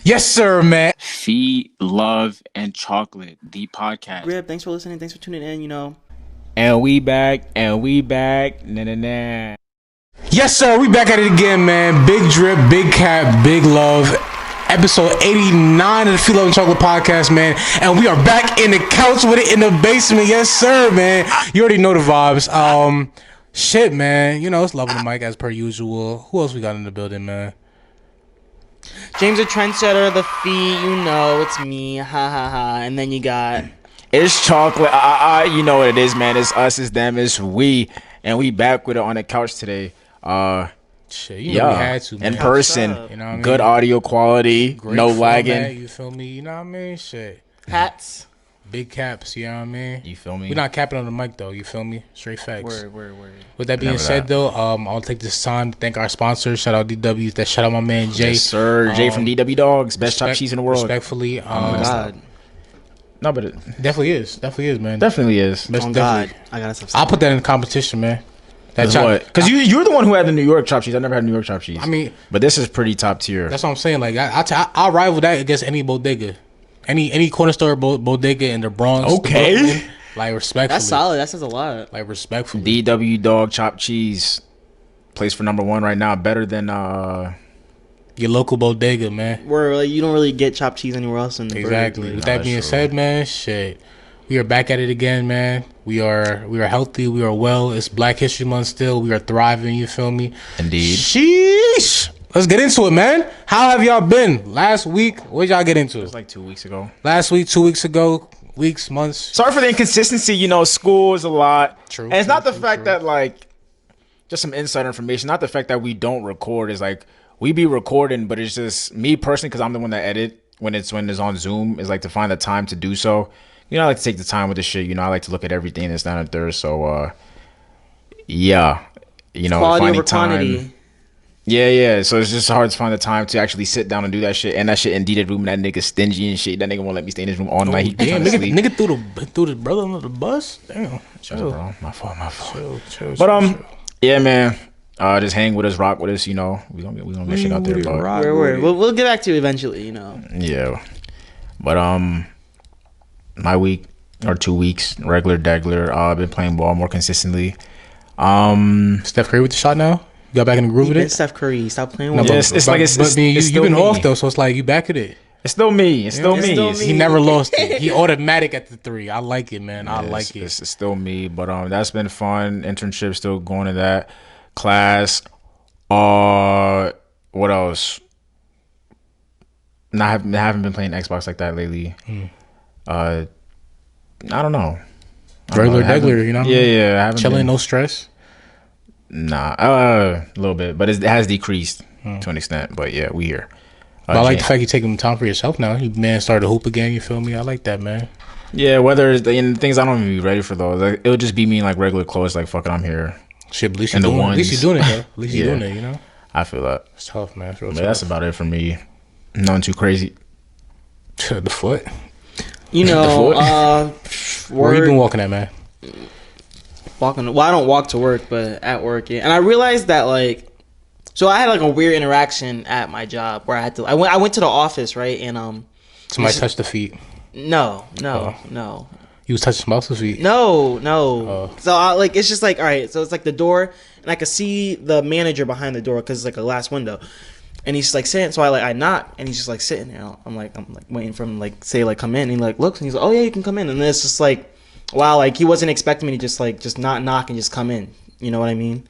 Yes, sir, man. Feed, Love, and Chocolate, the podcast. Rip, thanks for listening. Thanks for tuning in, And we back. Nah. Yes, sir. We back at it again, man. Big drip, big cap, big love. Episode 89 of the F.L.n. Chocolate Podcast, man. And we are back in the couch with it in the basement. Yes, sir, man. You already know the vibes. Shit, man. You know, it's loving the mic as per usual. Who else we got in the building, man? James the Trendsetter, the Fee, it's me, ha ha ha. And then you got... It's Chocolate. You know what it is, man. It's us, it's them, it's we. And we back with it on the couch today. Shit, you know we had to, man. In person. You know what I mean? Good audio quality. Great no format, lagging. you feel me? You know what I mean? Shit. Hats. Big caps, you know what I mean? You feel me? We're not capping on the mic, though. You feel me? Straight facts. Word. With that being said, though, I'll take this time to thank our sponsors. Shout out DW. Shout out my man, Jay. Yes, sir. Jay from DW Dogs. Best chopped cheese in the world. Respectfully. Oh, my God. No, but it Definitely is, man. definitely is. Best, Oh, definitely. God. I got to stop. I'll put that in competition, man. That's what? Because you're the one who had the New York chopped cheese. I never had New York chopped cheese. I mean, but this is pretty top tier. that's what I'm saying. Like, I'll rival that against any bodega. Any corner store bodega in the Bronx. Okay. Brooklyn, like, respectfully. That's solid. That says a lot. Like, respectfully. DW Dog chopped cheese. Place for number one right now. Better than Your local bodega, man. Where you don't really get chopped cheese anywhere else in the Exactly. burger. With that being said, man, shit. We are back at it again, man. We are healthy. We are well. It's Black History Month still. We are thriving. You feel me? Indeed. Sheesh. Let's get into it, man. How have y'all been? Last week, what did y'all get into? It was like 2 weeks ago. Last week, 2 weeks ago, weeks, months. Sorry for the inconsistency. You know, school is a lot. True. And it's not the fact that, like, just some insider information. Not the fact that we don't record. It's like, we be recording, but it's just me personally, because I'm the one that edit when it's on Zoom, is like to find the time to do so. You know, I like to take the time with the shit. You know, I like to look at everything that's down and there. So, yeah. You know, Quality finding over quantity. time. Yeah. So it's just hard to find the time to actually sit down and do that shit. And that shit in the room, that nigga stingy and shit. That nigga won't let me stay in his room all night. He Damn, trying to sleep. nigga threw the brother under the bus. Damn. Chill, bro. My fault. Chill. But yeah, man. Just hang with us, rock with us. You know, we gonna get shit out there. But, Word. We'll get back to you eventually, Yeah, but my week or 2 weeks, regular degler. I've been playing ball more consistently. Steph Curry with the shot now. You got back in the groove with it. Steph Curry, stop playing No, with but, him. it's you've been me. off though, so it's like you back at it. It's still me. It's still me. He never lost it. He automatic at the three. I like it, man. I like it. It's still me. But that's been fun. Internship still going to that class. What else? I haven't been playing Xbox like that lately. I don't know. Regular degler, you know. Yeah. I haven't Chilling, no stress. Nah, a little bit, but it has decreased to an extent. But yeah, we here. But I like the fact you're taking time for yourself now. You man started to hoop again. You feel me? I like that, man. Yeah, whether it's the things I don't even be ready for those. Like, it'll just be me in like regular clothes. Like fuck it, I'm here. Shit, at least you're doing it. At least you're doing it, though. At least you're doing it. You know. I feel that. It's tough, man. But that's about it for me. Nothing too crazy. The foot. Where you been walking at, man? Well, I don't walk to work, but at work, yeah. And I realized that, like, so I had like a weird interaction at my job where I went to the office, right? And Somebody touched the feet. No. You was touching somebody else's feet. No. So it's just like, all right. So it's like the door, and I could see the manager behind the door because it's like a glass window, and he's just like sitting. So I knock, and he's just like sitting there. I'm like waiting for him to say come in. And he like looks, and he's like, oh yeah, you can come in. And then it's just like, wow, like he wasn't expecting me to just not knock and just come in. You know what I mean?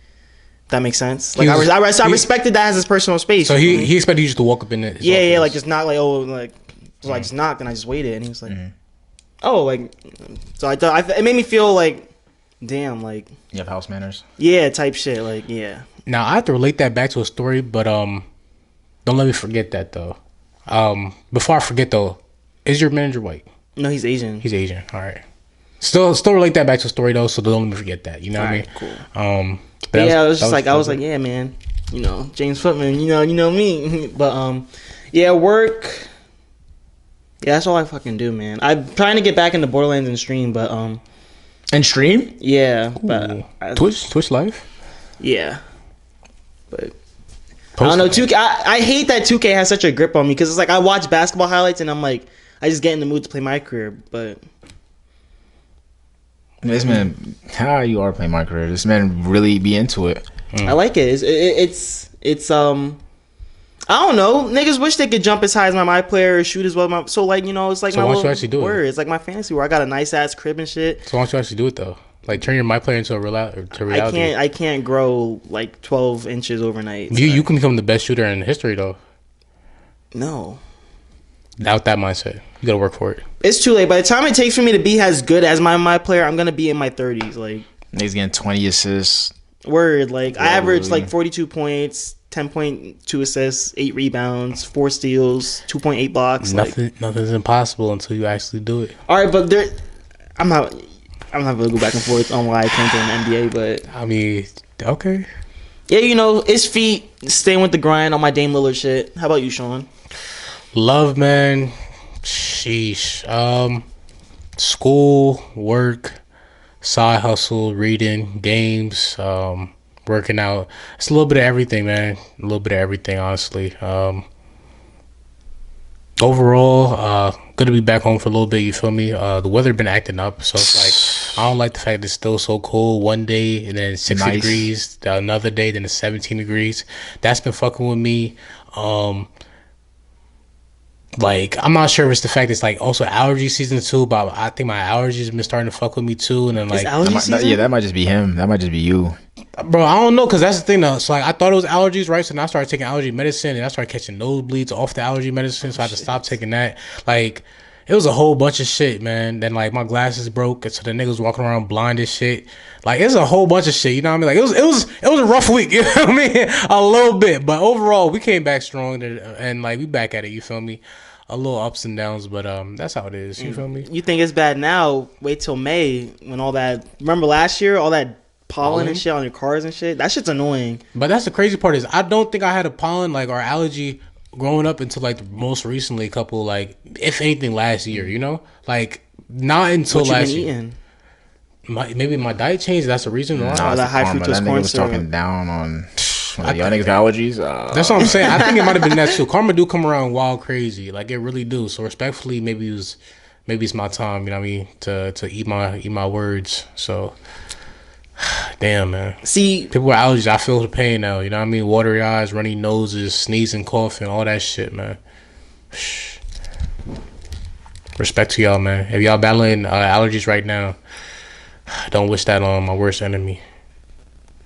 That makes sense. Like I respected that as his personal space. So he expected you just to walk up in it. Yeah, like just not like so I just knocked and I just waited, and he was like, oh, like, so I thought it made me feel like, damn, like You have house manners. Yeah, type shit, like yeah. Now I have to relate that back to a story, but don't let me forget that though. Before I forget though, is your manager white? No, he's Asian. He's Asian. All right. Still relate that back to a story though, so don't let me forget that. You know what I mean? Cool. Yeah, I was just like, I was like, yeah, man, James Footman, you know me, but yeah, work. Yeah, that's all I fucking do, man. I'm trying to get back into Borderlands and stream, but And stream? yeah, but Twitch Live. yeah, but I don't know. 2K. I hate that 2K has such a grip on me because it's like I watch basketball highlights and I'm like, I just get in the mood to play my career. But this man, how you are playing my career? This man really be into it. I like it. It's I don't know. Niggas wish they could jump as high as my player or shoot as well. It's like So my why don't you little actually do it? word. It's like my fantasy where I got a nice ass crib and shit. So why don't you actually do it though? Like turn your my player into a reality. I can't grow like 12 inches overnight. You can become the best shooter in history though. No. Not with that mindset. You gotta work for it. It's too late. By the time it takes for me to be as good as my player, I'm gonna be in my 30s. Like He's getting 20 assists. Word. Like I average like 42 points, 10.2 assists, 8 rebounds, 4 steals, 2.8 blocks. Nothing's impossible until you actually do it. All right, but I'm not gonna go back and forth on why I can't get in the NBA, but I mean, okay. Yeah, you know, it's feet staying with the grind on my Dame Lillard shit. How about you, Sean? Love, man. Sheesh. School, work, side hustle, reading, games, working out. It's a little bit of everything, man. A little bit of everything, honestly. Overall, good to be back home for a little bit. You feel me? The weather been acting up, so it's like I don't like the fact that it's still so cold one day and then 60 degrees another day, then it's 17 degrees. That's been fucking with me. Like I'm not sure if it's the fact it's like also allergy season too, but I think my allergies have been starting to fuck with me too. And then like that might just be him. That might just be you. Bro, I don't know, because that's the thing though. So like I thought it was allergies, right? So then I started taking allergy medicine and I started catching nosebleeds off the allergy medicine, so I had to stop taking that. Like it was a whole bunch of shit, man. Then like my glasses broke, and so the niggas walking around blind as shit. Like it's a whole bunch of shit, you know what I mean? Like it was a rough week, you know what I mean? A little bit, but overall we came back strong and like we back at it, you feel me? A little ups and downs, but that's how it is, you feel me? You think it's bad now? Wait till May when all that. Remember last year, all that pollen and shit on your cars and shit. That shit's annoying. But that's the crazy part is I don't think I had a pollen like or allergy growing up until like most recently, couple like if anything last year, you know, like not until what last you been year. Eating? Maybe my diet changed. That's the reason. That high fructose that nigga corn was syrup. talking down on. Y'all niggas got allergies. That's what I'm saying. I think it might have been that too. Karma do come around wild crazy, like it really do. So respectfully, maybe it's my time. You know what I mean? To eat my words. So. Damn, man. See, people with allergies, I feel the pain now. You know what I mean? Watery eyes, runny noses, sneezing, coughing, all that shit, man. Respect to y'all, man. If y'all battling allergies right now, don't wish that on my worst enemy.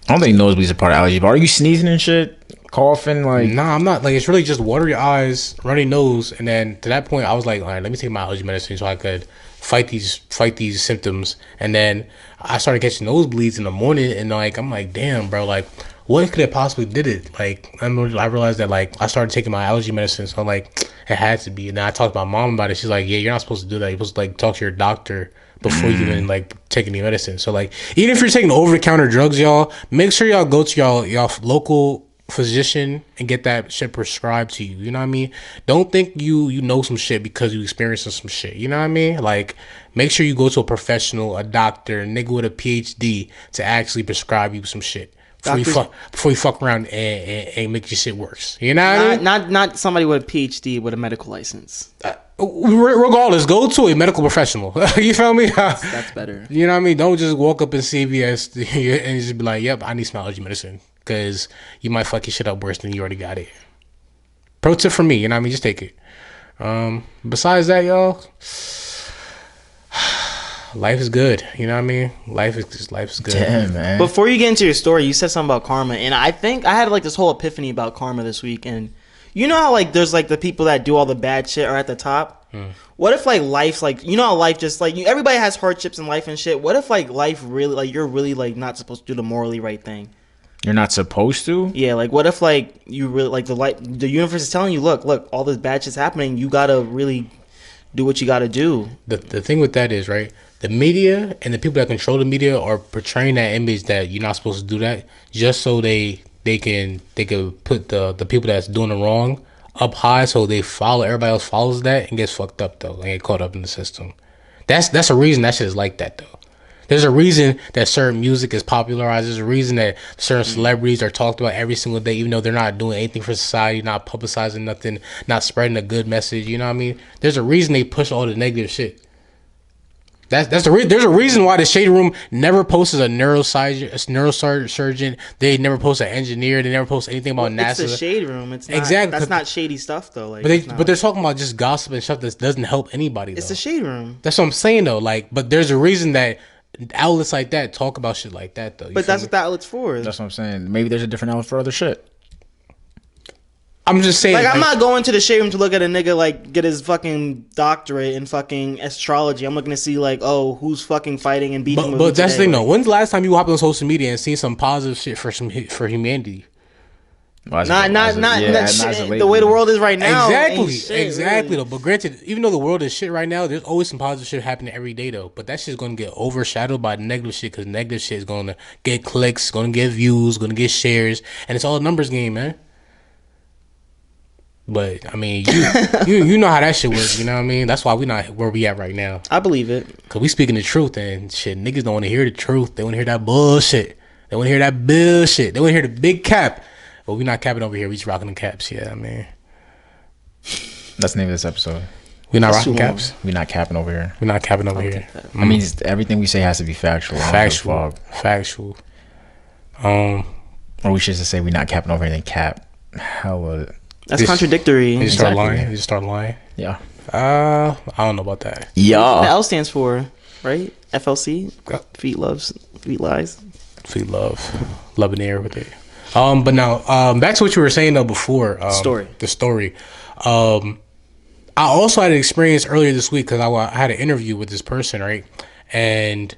I don't think nosebleeds are part of allergy, but are you sneezing and shit? Coughing? Like, nah, I'm not. Like, it's really just watery eyes, runny nose, and then to that point, I was like, all right, let me take my allergy medicine so I could fight these symptoms. And then I started catching nosebleeds in the morning, and like I'm like, damn, bro, like what could have possibly did it? Like I realized that like I started taking my allergy medicine, so like it had to be. And then I talked to my mom about it. She's like, yeah, you're not supposed to do that. You're supposed to like talk to your doctor before you even like take any medicine. So like even if you're taking over-the-counter drugs, y'all, make sure y'all go to y'all local physician and get that shit prescribed to you. You know what I mean? Don't think you know some shit because you experiencing some shit. You know what I mean? Like make sure you go to a professional, a doctor, a nigga with a PhD to actually prescribe you some shit before you fuck around and make your shit worse. You know what I mean? Not somebody with a PhD with a medical license. Regardless, go to a medical professional. You feel me? That's better. You know what I mean? Don't just walk up in CVS and just be like, yep, I need some allergy medicine. Because you might fuck your shit up worse than you already got it. Pro tip from me, you know what I mean? Just take it. Besides that, y'all, life is good. You know what I mean? Life is good. Damn, man. Before you get into your story, you said something about karma, and I think I had like this whole epiphany about karma this week. And you know how like there's like the people that do all the bad shit are at the top. What if like life's like, you know how life just like everybody has hardships in life and shit. What if like life really like you're really like not supposed to do the morally right thing? You're not supposed to? Yeah, like what if like you really like the universe is telling you, look, all this bad shit's happening. You gotta really do what you gotta do. The thing with that is, right, the media and the people that control the media are portraying that image that you're not supposed to do that just so they can put the people that's doing it wrong up high so everybody else follows that and gets fucked up though and get caught up in the system. That's a reason that shit is like that though. There's a reason that certain music is popularized. There's a reason that certain celebrities are talked about every single day, even though they're not doing anything for society, not publicizing nothing, not spreading a good message. You know what I mean? There's a reason they push all the negative shit. There's a reason why the Shade Room never posts a neurosurgeon. They never post an engineer. They never post anything about NASA. It's the Shade Room. It's not, exactly. That's not shady stuff though. Like, but they're talking about just gossip and stuff that doesn't help anybody. It's the Shade Room. That's what I'm saying though. Like, but there's a reason that outlets like that talk about shit like that though. But that's what the outlet's for. That's what I'm saying. Maybe there's a different outlet for other shit. I'm just saying. Like, I'm not going to the Shade Room to look at a nigga like get his fucking doctorate in fucking astrology. I'm looking to see like, oh, who's fucking fighting and beating. But that's the thing though. When's the last time you hopped on social media and seen some positive shit for humanity? Not the way the world is right now. Exactly though. But granted, even though the world is shit right now, there's always some positive shit happening every day though. But that shit's gonna get overshadowed by negative shit because negative shit is gonna get clicks, gonna get views, gonna get shares, and it's all a numbers game, man. But I mean, you know how that shit works. You know what I mean? That's why we not where we at right now. I believe it because we speaking the truth and shit. Niggas don't want to hear the truth. They want to hear that bullshit. They want to hear that bullshit. They want to hear the big cap. But we not capping over here. We just rocking the caps. Yeah, man. That's the name of this episode. We not rocking caps. We not capping over here. We not capping over here. I mean, everything we say has to be factual. Factual. Or we should just say we not capping over here and cap. Hell. That's contradictory. You just start lying. You just start lying. Yeah. I don't know about that. Yeah. The L stands for, right? FLC. Feet lies. Feet love in the air with it. But now, back to what you were saying though before. The story. I also had an experience earlier this week because I had an interview with this person, right? And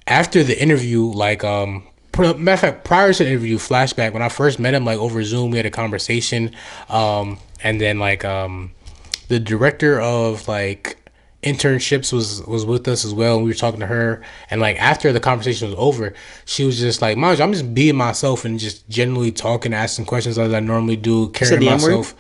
after the interview, like, matter of fact, prior to the interview, flashback, when I first met him, like, over Zoom, we had a conversation. And then, like, the director of, like, internships was with us as well, and we were talking to her. And, like, after the conversation was over, she was just like, Maj, I'm just being myself and just generally talking, asking questions as I normally do, carrying myself.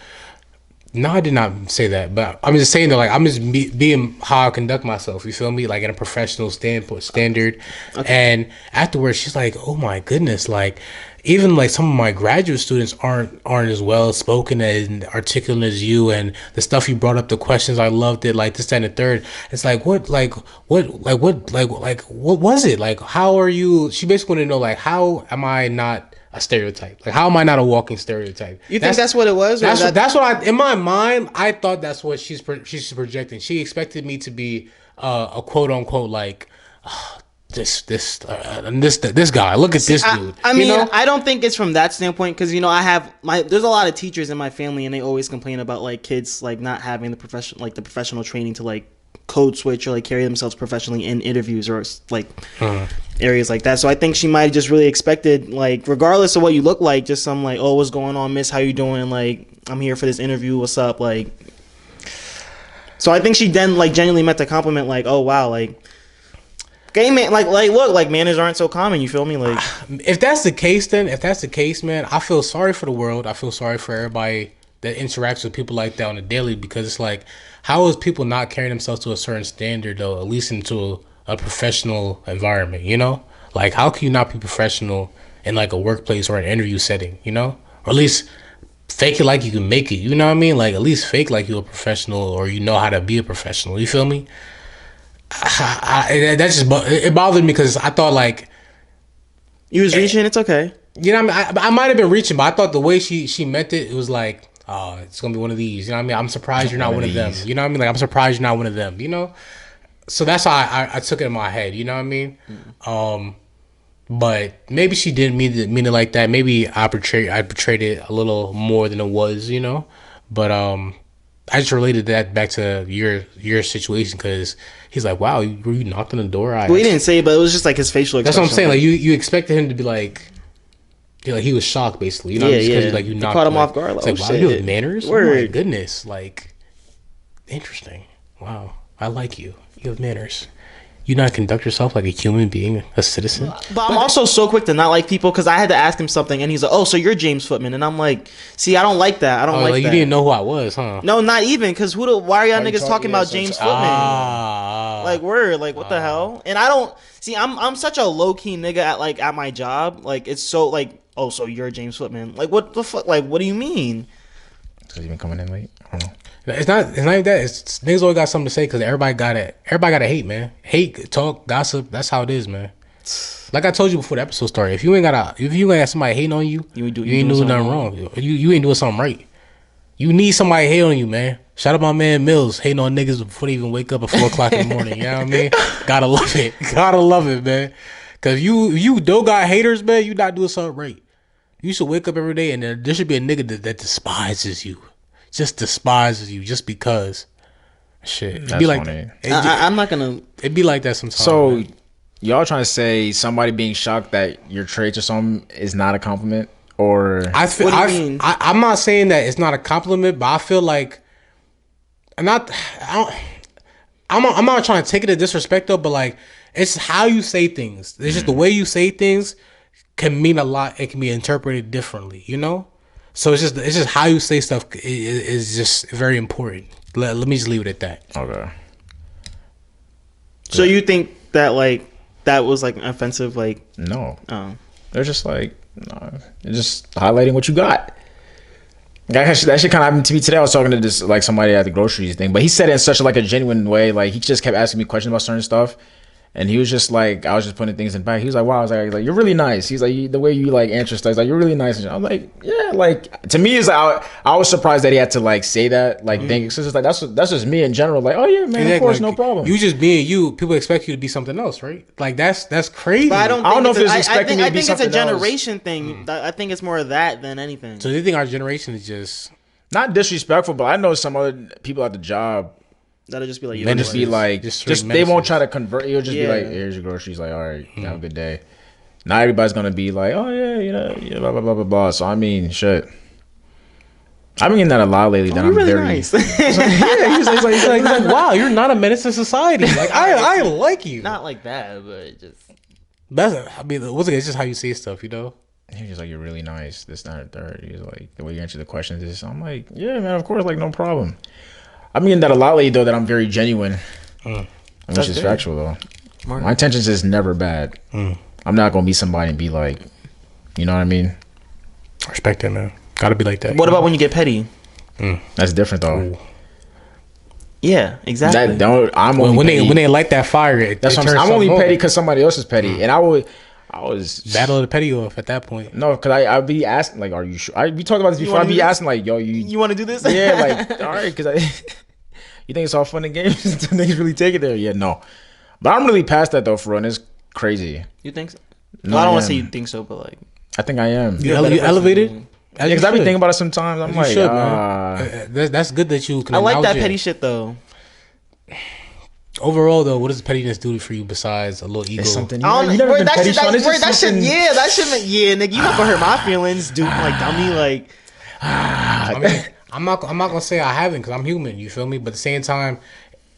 No, I did not say that, but I'm just saying that, like, I'm just being how I conduct myself. You feel me? Like, in a professional standard. Okay. And afterwards, she's like, "Oh my goodness!" Like, even like some of my graduate students aren't as well spoken and articulate as you. And the stuff you brought up, the questions, I loved it. Like this, that, and the third. It's like, what was it? Like, how are you? She basically wanted to know, like, how am I not a stereotype? Like, how am I not a walking stereotype? You think that's what it was? That's what I, in my mind, I thought that's what she's projecting. She expected me to be a quote unquote like this guy. Look at this dude. I mean, I don't think it's from that standpoint because there's a lot of teachers in my family and they always complain about like kids like not having the professional training to like code switch or like carry themselves professionally in interviews or like areas like that. So I think she might have just really expected, like, regardless of what you look like, just some like, oh, what's going on, miss, how you doing, like, I'm here for this interview, what's up, like. So I think she then like genuinely meant to compliment, like, oh wow, like, gay man, like look, like, manners aren't so common, you feel me? Like, if that's the case, man, I feel sorry for the world. I feel sorry for everybody that interacts with people like that on a daily, because it's like, how is people not carrying themselves to a certain standard though, at least into a professional environment, you know? Like, how can you not be professional in like a workplace or an interview setting, you know? Or at least fake it like you can make it, you know what I mean? Like, at least fake like you're a professional or you know how to be a professional, you feel me? It bothered me because I thought like you was reaching. It's okay, you know what I mean? I might have been reaching, but I thought the way she meant it was like, oh, it's gonna be one of these, you know what I mean? I'm surprised you're not one of them, you know what I mean? Like, I'm surprised you're not one of them, you know? So that's how I took it in my head, you know what I mean? But maybe she didn't mean it like that. Maybe I portrayed it a little more than it was, you know? But I just related that back to your situation because he's like, wow, were you knocked on the door? Well, he didn't say it, but it was just like his facial expression. That's what I'm saying. Like, you expected him to be like he was shocked, basically. You know, yeah, because like, you knocked, caught him like, off guard. It's like, wow, you have manners? Word. Oh my goodness. Like, interesting. Wow, I like you. You have manners. You not conduct yourself like a human being, a citizen. But I'm also so quick to not like people because I had to ask him something and he's like, oh, so you're James Footman. And I'm like, see, I don't like that. I don't like that. You didn't know who I was, huh? No, not even, because why are y'all niggas talking about James Footman? Like word, like what the hell? And I don't see. I'm such a low key nigga at my job. Like it's so like, oh, so you're James Footman? Like what the fuck? Like what do you mean? Because you've been coming in late. I don't know. It's not like that. It's niggas always got something to say because everybody got it. Everybody got to hate, man. Hate, talk, gossip. That's how it is, man. Like I told you before the episode started, if you ain't got somebody hating on you, you ain't doing nothing wrong. You ain't doing something right. You need somebody hating on you, man. Shout out my man Mills hating on niggas before they even wake up at 4 o'clock in the morning. You know what I mean? Gotta love it. Gotta love it, man. Cause you don't got haters, man. You not doing something right. You should wake up every day and there should be a nigga that despises you, just despises you, just because. Shit, it'd be like funny. I'm not gonna. It'd be like that sometimes. So. Man. Y'all trying to say somebody being shocked that your traits or something is not a compliment, or I'm not saying that it's not a compliment, but I feel like I'm not trying to take it as disrespect though, but like it's how you say things. It's just the way you say things can mean a lot. It can be interpreted differently, you know. So it's just how you say stuff is just very important. Let me just leave it at that. Okay. So you think that like. That was like offensive, like no. They're just like no. They're just highlighting what you got. That shit kind of happened to me today. I was talking to this like somebody at the groceries thing, but he said it in such a genuine way. Like he just kept asking me questions about certain stuff, and he was just like, I was just putting things in back. He was like, wow. I was like you're really nice. He's like the way you like answer stuff. He's like you're really nice. And I was like, yeah. Like to me, is like I was surprised that he had to like say that. Like think it's just like that's just me in general. Like oh yeah, man, exactly. Of course, no problem. You just being you. People expect you to be something else, right? Like that's crazy. But I don't know if it's expecting me to be something else. I think it's a generation thing. I think it's more of that than anything. So do you think our generation is just not disrespectful? But I know some other people at the job. That'll just be like, then just be like, just they won't try to convert. You'll just be like, here's your groceries. Like, all right, have a good day. Not everybody's gonna be like, oh yeah, blah blah blah blah blah. So I mean, shit. I've been getting that a lot lately. That I'm really very nice. He's like, wow, you're not a menace to society. Like I like you. Not like that, but just. It's just how you say stuff, you know. He's just like, you're really nice. This, that, and third. He's like, the way you answer the questions is. I'm like, yeah, man, of course, like no problem. I'm getting that a lot lately, though, that I'm very genuine. Which is factual, though. Mark. My intentions is never bad. I'm not going to be somebody and be like, you know what I mean? Respect that, man. Got to be like that. What about when you get petty? That's different, though. Ooh. Yeah, exactly. When they light that fire, that's what I'm only petty because somebody else is petty. And I was battle the petty off at that point. No, because I'd be asking, like, are you sure? We talked about this before. I'd be asking, like, yo, you want to do this? Yeah, like, all right, because you think it's all fun and games? Niggas really take it there? Yeah, no. But I'm really past that, though, for real. And it's crazy. You think so? No, I don't want to say you think so, but, like... I think I am. You elevated? Yeah, because I be thinking about it sometimes. I'm like, that's good that you can I like that petty shit, though. Overall, though, what does pettiness do for you besi's a little ego? It's something that shit, nigga, you not gonna hurt my feelings, dude. Like dummy, like. I mean, I'm not gonna say I haven't because I'm human. You feel me? But at the same time,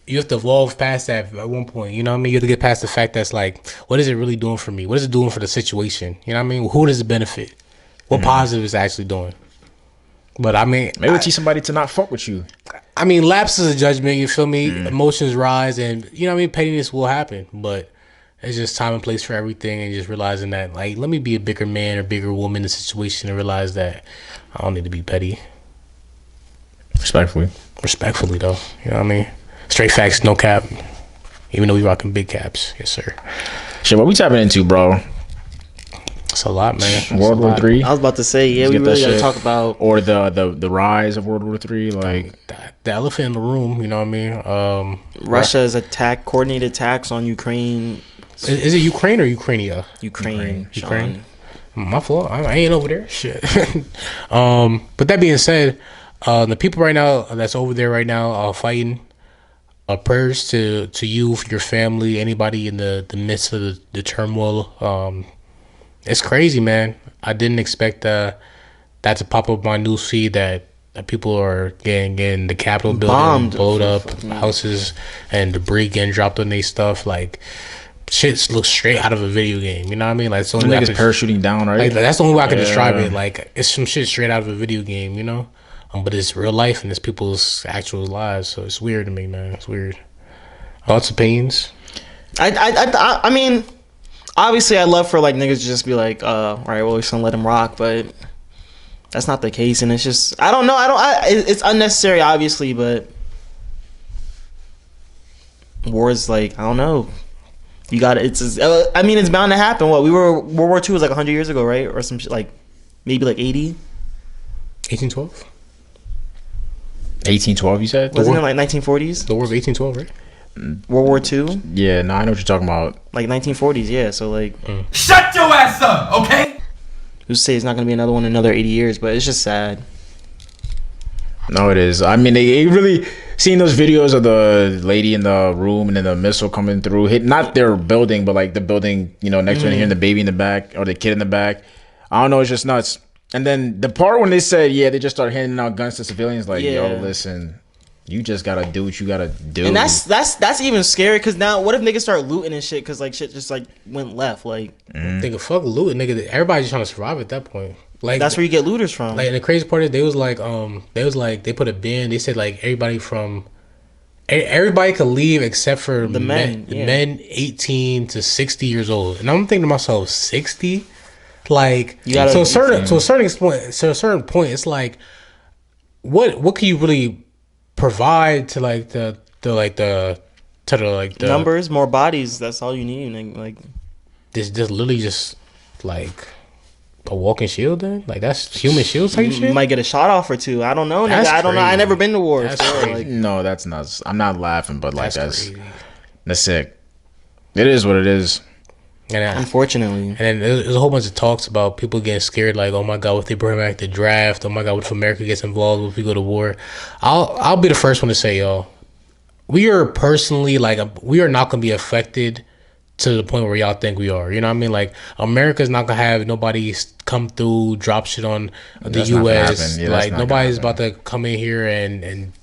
you have to evolve past that at one point. You know what I mean? You have to get past the fact that's like, what is it really doing for me? What is it doing for the situation? You know what I mean? Who does it benefit? What positive is it actually doing? But I mean, maybe teach somebody to not fuck with you. I mean, lapses of judgment, you feel me? Emotions rise, and you know what I mean? Pettiness will happen, but it's just time and place for everything, and just realizing that, like, let me be a bigger man or bigger woman in the situation and realize that I don't need to be petty. Respectfully, though. You know what I mean? Straight facts, no cap. Even though we rocking big caps. Yes, sir. Shit, what we tapping into, bro? It's a lot, man. World War III. I was about to say, yeah, we really gotta talk about or the rise of World War III, like the elephant in the room. You know what I mean? Russia's coordinated attacks on Ukraine. Is it Ukraine or Ukrainia? Ukraine. My fault. I ain't over there. Shit. But that being said, the people right now that's over there right now fighting. Prayers to you, your family, anybody in the midst of the turmoil. It's crazy, man. I didn't expect that to pop up on my news feed that people are getting the Capitol building blowed up, houses and debris getting dropped on their stuff. Like, shit looks straight out of a video game. You know what I mean? Like, some niggas parachuting down, right? Like, that's the only way I can describe it. Like, it's some shit straight out of a video game, you know? But it's real life and it's people's actual lives. So it's weird to me, man. It's weird. Thoughts, opinions? I mean, obviously, I love for like niggas to just be like, all right, well, we're just gonna let him rock, but that's not the case, and it's just I don't know. It's unnecessary, obviously, but war is like I don't know. You got it. I mean, it's bound to happen. What World War II was like 100 years ago, right? Or some shit like maybe like 80. 1812. 1812, you said? Wasn't it like 1940s? The War of 1812, right? World War II? Yeah, no, I know what you're talking about. Like 1940s, yeah. So like, shut your ass up, okay? Who's to say it's not gonna be another one in another 80 years? But it's just sad. No, it is. I mean, they really seeing those videos of the lady in the room and then the missile coming through, hit not their building, but like the building, you know, next to it, hearing the baby in the back or the kid in the back. I don't know. It's just nuts. And then the part when they said, yeah, they just started handing out guns to civilians, like, yo, listen, you just gotta do what you gotta do. And that's even scary because now what if niggas start looting and shit because like shit just like went left like. Nigga, fuck looting, nigga. Everybody's just trying to survive at that point. Like that's where you get looters from. Like, and the crazy part is they was like they put a ban. They said like everybody could leave except for the men. The men 18 to 60 years old. And I'm thinking to myself, 60. Like to a certain point, it's like, what can you really provide to the numbers, more bodies. That's all you need. Like this, literally just like a walking shield. Then like that's human shield type shit. You might get a shot off or two. I don't know. Nigga. I don't know. I never been to war. No, that's nuts. I'm not laughing, but like that's sick. It is what it is. And unfortunately, and then there's a whole bunch of talks about people getting scared, like, oh my god, what if they bring back the draft? Oh my god, what if America gets involved? What if we go to war? I'll be the first one to say, y'all, we are personally we are not gonna be affected to the point where y'all think we are. You know what I mean? Like, America's not gonna have nobody come through, drop shit on the U.S. Like, nobody's about to come in here and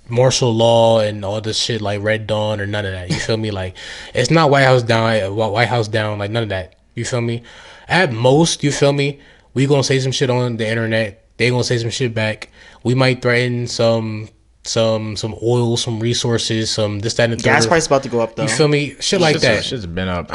martial law and all this shit like Red Dawn or none of that. You feel me? Like, it's not White House down, like none of that. You feel me? At most, you feel me, we gonna say some shit on the internet, they gonna say some shit back. We might threaten some oil, some resources, some this, that, and the third. Gas price about to go up though. You feel me? Shit like that. Shit's been up.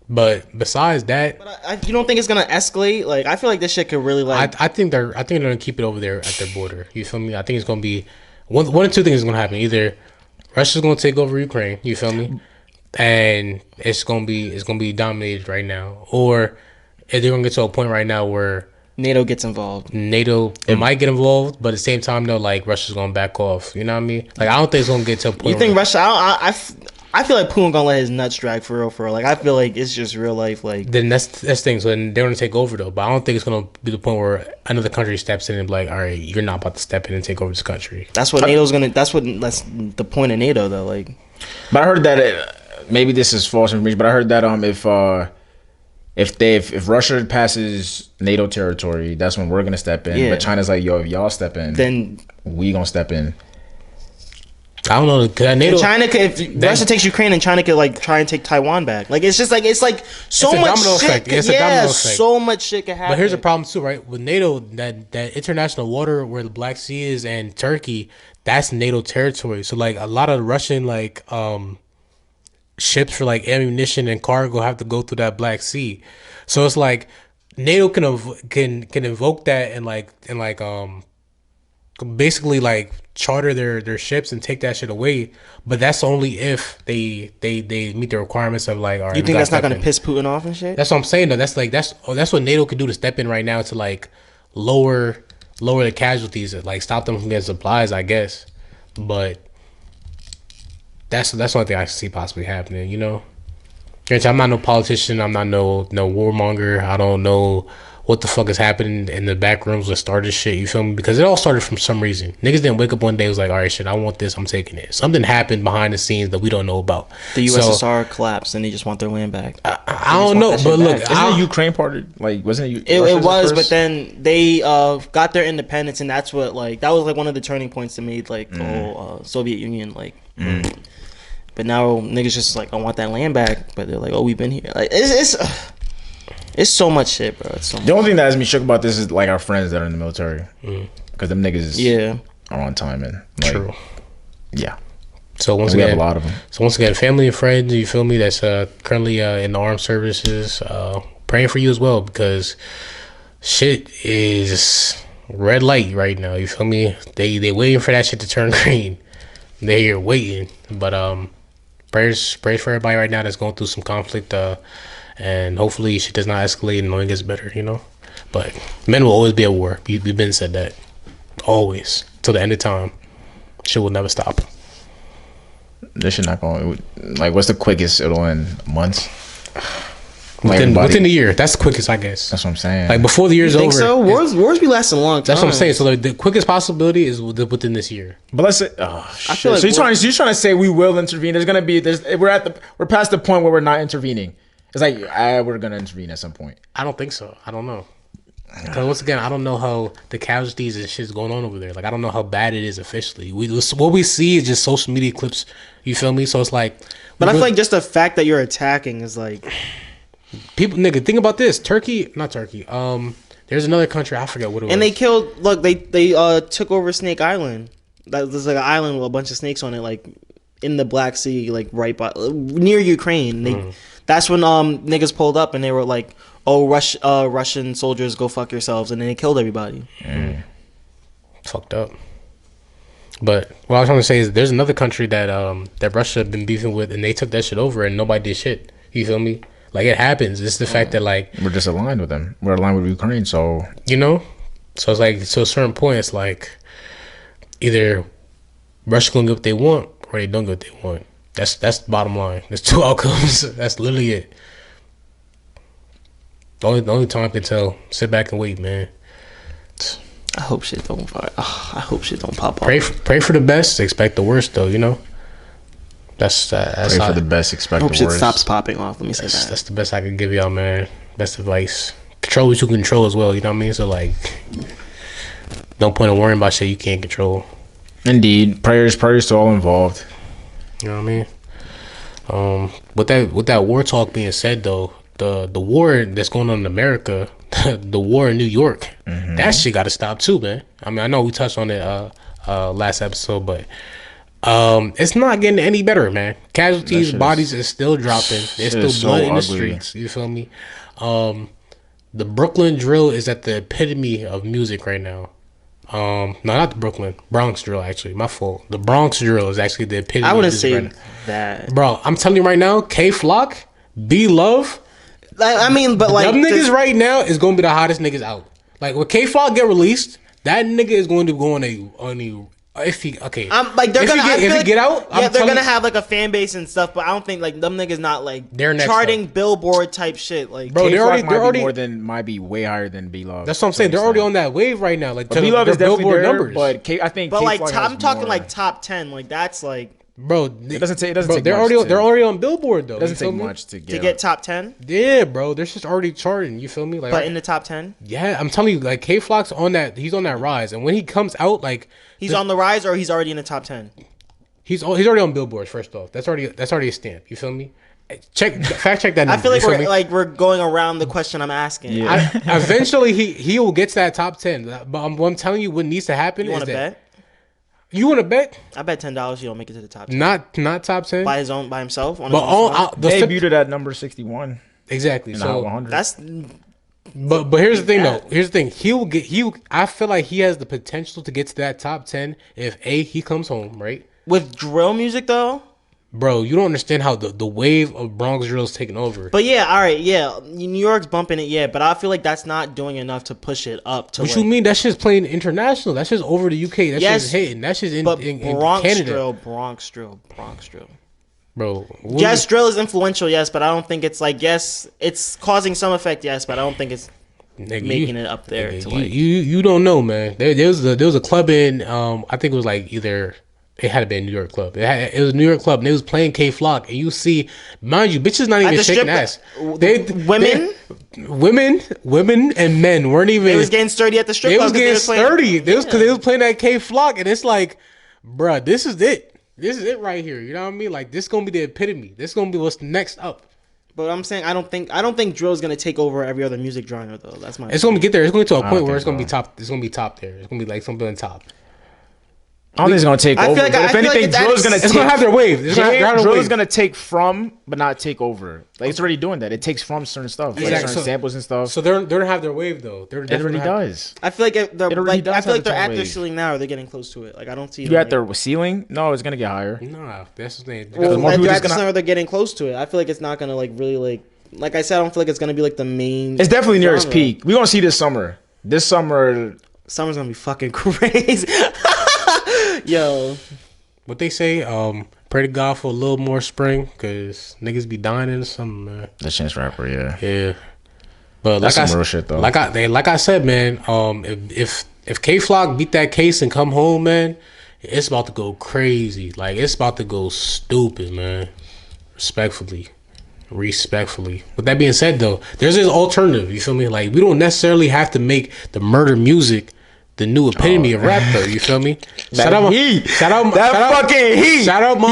But besides that, you don't think it's gonna escalate? Like, I feel like this shit could really like. I think they're gonna keep it over there at their border. You feel me? I think it's gonna be one or two things is gonna happen. Either Russia's gonna take over Ukraine. You feel me? And it's gonna be dominated right now, or if they're gonna get to a point right now where NATO gets involved. It might get involved, but at the same time, though, like, Russia's gonna back off. You know what I mean? Like, I don't think it's gonna get to a point. You think Russia? I feel like Putin gonna let his nuts drag for real. Like, I feel like it's just real life. Like, then that's things. So then they're gonna take over though, but I don't think it's gonna be the point where another country steps in and be like, all right, you're not about to step in and take over this country. That's what NATO's gonna. That's the point of NATO though. Like, but I heard that maybe this is false information, but I heard that if Russia passes NATO territory, that's when we're gonna step in. Yeah. But China's like, yo, if y'all step in, then we gonna step in. I don't know. NATO, China could, if Russia takes Ukraine, and China could like try and take Taiwan back. Like, it's just like so much shit. So much shit can happen. But here's a problem too, right? With NATO, that international water where the Black Sea is and Turkey, that's NATO territory. So like a lot of Russian ships for like ammunition and cargo have to go through that Black Sea. So it's like NATO can invoke that and basically like charter their ships and take that shit away, but that's only if they meet the requirements of like, all right, you think that's not gonna piss Putin off and shit? That's what I'm saying though. That's what NATO could do to step in right now to like lower the casualties, like stop them from getting supplies, I guess. But that's the only thing I see possibly happening, you know. I'm not no politician, I'm not no warmonger, I don't know what the fuck is happening in the back rooms that started shit, you feel me? Because it all started from some reason. Niggas didn't wake up one day and was like, all right, shit, I want this, I'm taking it. Something happened behind the scenes that we don't know about. The USSR collapsed and they just want their land back. I don't know, but look, isn't Ukraine part of, like, wasn't it? It was, but then they got their independence, and that's what, like, that was like one of the turning points that made like the whole Soviet Union, like. But now niggas just like, I want that land back, but they're like, oh, we've been here. Like, it's so much shit, bro. The only thing that has me shook about this is like our friends that are in the military, because them niggas are on time and like, true. Yeah. So once And we again, have a lot of them. So once again, family and friends, you feel me? That's currently in the armed services. Praying for you as well because shit is red light right now. You feel me? They waiting for that shit to turn green. They here waiting, but prayers for everybody right now that's going through some conflict. And hopefully shit does not escalate and only gets better. You know, but men will always be at war. We've been said that always till the end of time. Shit will never stop. This shit not going. Like, what's the quickest it'll end? Months. Within the year. That's the quickest, I guess. That's what I'm saying. Like before the year's You think over. so? Wars be lasting a long time. That's what I'm saying. So the quickest possibility is within this year. But let's say, I feel like so you're trying to say we will intervene? We're past the point where we're not intervening. It's like we're gonna intervene at some point. I don't think so. I don't know. Because once again, I don't know how the casualties and shit's going on over there. Like I don't know how bad it is officially. What we see is just social media clips. You feel me? So it's like. But I feel like just the fact that you're attacking is like. People, nigga, think about this. Not Turkey. There's another country. I forget what it was. And they killed. Look, they took over Snake Island. There's like an island with a bunch of snakes on it, like in the Black Sea, like right by near Ukraine. That's when niggas pulled up and they were like, "Oh, Russian soldiers, go fuck yourselves," and then they killed everybody. Fucked up. But what I was trying to say is, there's another country that that Russia had been beefing with, and they took that shit over, and nobody did shit. You feel me? Like it happens. It's the fact that like We're just aligned with them. We're aligned with Ukraine, so you know. So it's like to a certain point, it's like either Russia gonna get what they want or they don't get what they want. That's the bottom line. There's two outcomes. That's literally it. The only time I can tell. Sit back and wait, man. I hope shit don't fire. I hope shit don't pop off. Pray for the best. Expect the worst, though. You know. That's pray for the best, expect I hope the shit worst. stops popping off. Let me say that. That's the best I can give y'all, man. Best advice. Control what you can control as well. You know what I mean? So like, no point in worrying about shit you can't control. Indeed, prayers to all involved. You know what I mean? With that war talk being said, though, the war that's going on in America, the war in New York, that shit got to stop too, man. I mean, I know we touched on it last episode, but it's not getting any better, man. Casualties, bodies is still dropping. There's still blood in the streets. You feel me? The Brooklyn drill is at the epitome of music right now. No, not the Brooklyn. Bronx drill, actually. My fault. The Bronx drill is actually the epitome I of wouldn't music say right now. that. Bro, I'm telling you right now, K-Flock, B-Love, I mean, but like them niggas right now is going to be the hottest niggas out. Like, when K-Flock get released, that nigga is going to go on a if he, okay. like they're gonna if he get out, yeah, they're gonna have like a fan base and stuff, but I don't think like them niggas not like They're next charting up. Billboard type shit. Like, Bro, they're already might be way higher than B-Love. That's what I'm saying. They're already on that wave right now. Like, But B-Love is definitely Billboard there, numbers. but I think but like K-Flock has I'm talking more. like top 10. Like that's like bro, It doesn't take bro, much they're already on Billboard though. It doesn't you feel take me? much to to get top 10, Yeah, bro, they're just already charting. You feel me? Like, but in the top 10, yeah, I'm telling you, like K-Flock's on that. He's on that rise, and when he comes out, like he's on the rise or he's already in the top 10. he's already on Billboard. First off, that's already a stamp. You feel me? Fact check that. I Number, feel like you feel me? we're going around the question I'm asking. Yeah. Eventually he will get to that top 10. But what I'm telling you, what needs to happen You is want to that bet? you want to bet I bet $10 he don't make it to the top 10 not top 10, by himself. On his but own song? the Debuted at number 61. exactly. Not So 100. That's But here's the thing Yeah. though. Here's the thing. I feel like he has the potential to get to that top 10 if he comes home, right? with drill music though. Bro, you don't understand how the wave of Bronx drill is taking over. But yeah, all right, yeah, New York's bumping it, yeah, but I feel like that's not doing enough to push it up to. What like, you mean? That shit's playing international. That shit's over the UK. That Yes, shit's hitting. That shit's in Bronx Canada. Bronx drill. Bro. Yes, drill is influential, yes, but I don't think it's like yes, it's causing some effect, yes, but I don't think it's making it up there. Nigga, To like, you don't know, man. There was a club in I think it was like either it had to be a New York club. It was a New York club, and they was playing K-Flock, and you see, mind you, bitches not even the shaking strip- ass. Women and men weren't even. they was getting sturdy at the strip They club. was getting sturdy. Because Yeah. they was playing that K-Flock, and it's like, bruh, this is it. This is it right here. You know what I mean? Like, this gonna be the epitome. This gonna be what's next up. But I'm saying I don't think drill is gonna take over every other music genre though. That's my. It's gonna get there. It's gonna get to a point where think it's gonna be so. top. It's gonna be top there. It's gonna be like something on top. I don't think it's gonna take I over. feel like- But I if feel like anything, Drill is gonna It's gonna have their wave. It's gonna have Drill their is wave. gonna take from, but not take over. Like it's already doing that. It takes from certain stuff, like Exactly. certain samples and stuff. So they're gonna have their wave though. It already does. I feel like they're It already like does I feel have like they're its own at their wave. ceiling now, or they're getting close to it. Like I don't see. You them, at their ceiling? No, it's gonna get higher. Nah, that's the thing. Well, more like, people they're just at the gonna- center, they're getting close to it. I feel like it's not gonna like really like I said. I don't feel like it's gonna be like the main. It's definitely near its genre. peak. We're gonna see this summer. This summer, Summer's gonna be fucking crazy. Yo, What they say, pray to God for a little more spring, cause niggas be dying in the summer, man. the Chance Rapper, yeah. Yeah, but That's like some I real shit, though. Like I said, man. If K Flock beat that case and come home, man, it's about to go crazy. Like it's about to go stupid, man. Respectfully. With that being said, though, there's this alternative. You feel me? Like we don't necessarily have to make the murder music the new epitome of rap, though. You feel me? Shout out my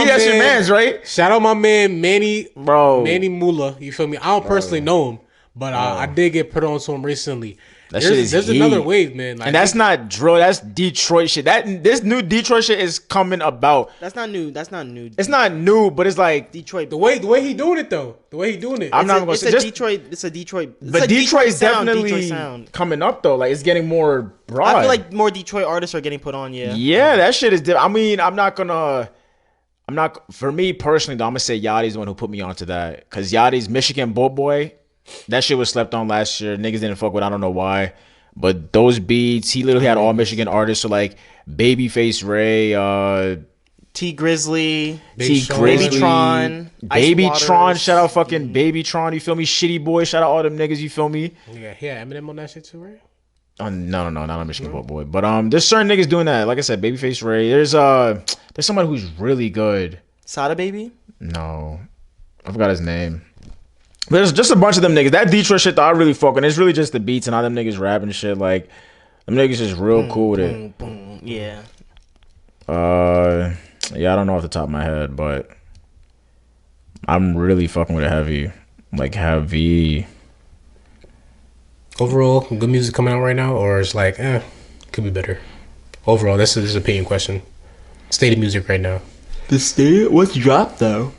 That's your man, man's, right? Shout out my man Manny Bro. You feel me? I don't personally know him, but I did get put on to him recently. That shit is There's heat. another wave, man. Like, And that's not drill. That's Detroit shit. This new Detroit shit is coming about. that's not new. That's not new. It's not new, but it's like. Detroit. the way he doing it though. The way he doing it. I'm not gonna It's say a just. Detroit. It's a Detroit. It's But a Detroit is sound, definitely Detroit sound. coming up though. Like it's getting more broad. I feel like more Detroit artists are getting put on. Yeah. Yeah, that shit is. I mean, I'm not. For me personally, though, I'm gonna say Yachty's the one who put me onto that. Cause Yachty's Michigan Boat Boy, that shit was slept on last year. Niggas didn't fuck with. I don't know why. But those beats, he literally had all Michigan artists. So like Babyface Ray, T Grizzly, T Sean. Grizzly, Babytron, Ice Babytron. Waters. Shout out fucking Babytron. You feel me? Shitty Boy. Shout out all them niggas. You feel me? Yeah, Eminem on that shit too, right? No, not a Michigan Boat Boy. But there's certain niggas doing that. Like I said, Babyface Ray. There's somebody who's really good. Sada Baby. No, I forgot his name. There's just a bunch of them niggas. That Detroit shit, though, I really fucking. It's really just the beats and all them niggas rapping shit. Like, them niggas just real cool with it. Boom. Yeah. Yeah, I don't know off the top of my head, but I'm really fucking with it heavy. Like, heavy. Overall, good music coming out right now, or it's like, could be better. Overall, this is an opinion question. State of music right now. The state. What's dropped though?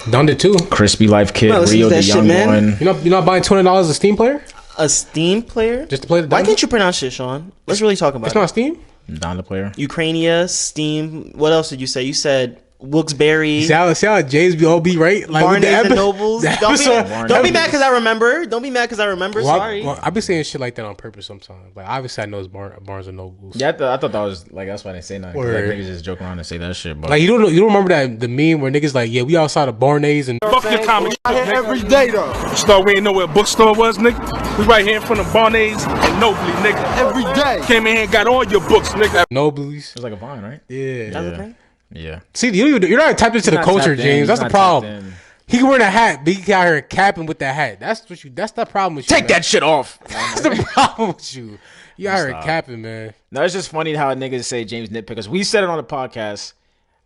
Done it too. Crispy Life Kid, No, listen Rio to the that shit, Young man. One. You're not buying $20 a Steam player A Steam player. just to play the. Why demo? can't you pronounce shit, Sean? Let's really talk about It's it. not Steam. Don the Player. Ukrainia, Steam. What else did you say? You said Wilkes-Barre. See how James be all be right? Like with Barnes the and Nobles. the Don't episode- be mad because I remember. Don't be mad because I remember. Well, Sorry. I be saying shit like that on purpose sometimes. Like obviously I know it's Barnes and Nobles. Yeah, I thought that was, like, that's why I didn't say nothing. 'Cause, like, Word. niggas just joke around and say that shit. But Like you don't remember that the meme where niggas like, yeah, we outside of Barnay's and Fuck your comic every day though. Start we ain't know where a bookstore was, nigga. We right here in front of Barney's and Nobley, nigga. Every day. Came in here and got all your books, nigga. Noblies. it was like a Vine, right? Yeah. That's the thing. Yeah. See, you're not tapped into the not culture, tapped in. James. He's That's the not problem. tapped in. He can wear a hat, but he out here capping with that hat. That's the problem with you. Take that shit off. That's the problem with you. You out here Stop. capping, man. No, it's just funny how niggas say James nitpickers. We said it on the podcast,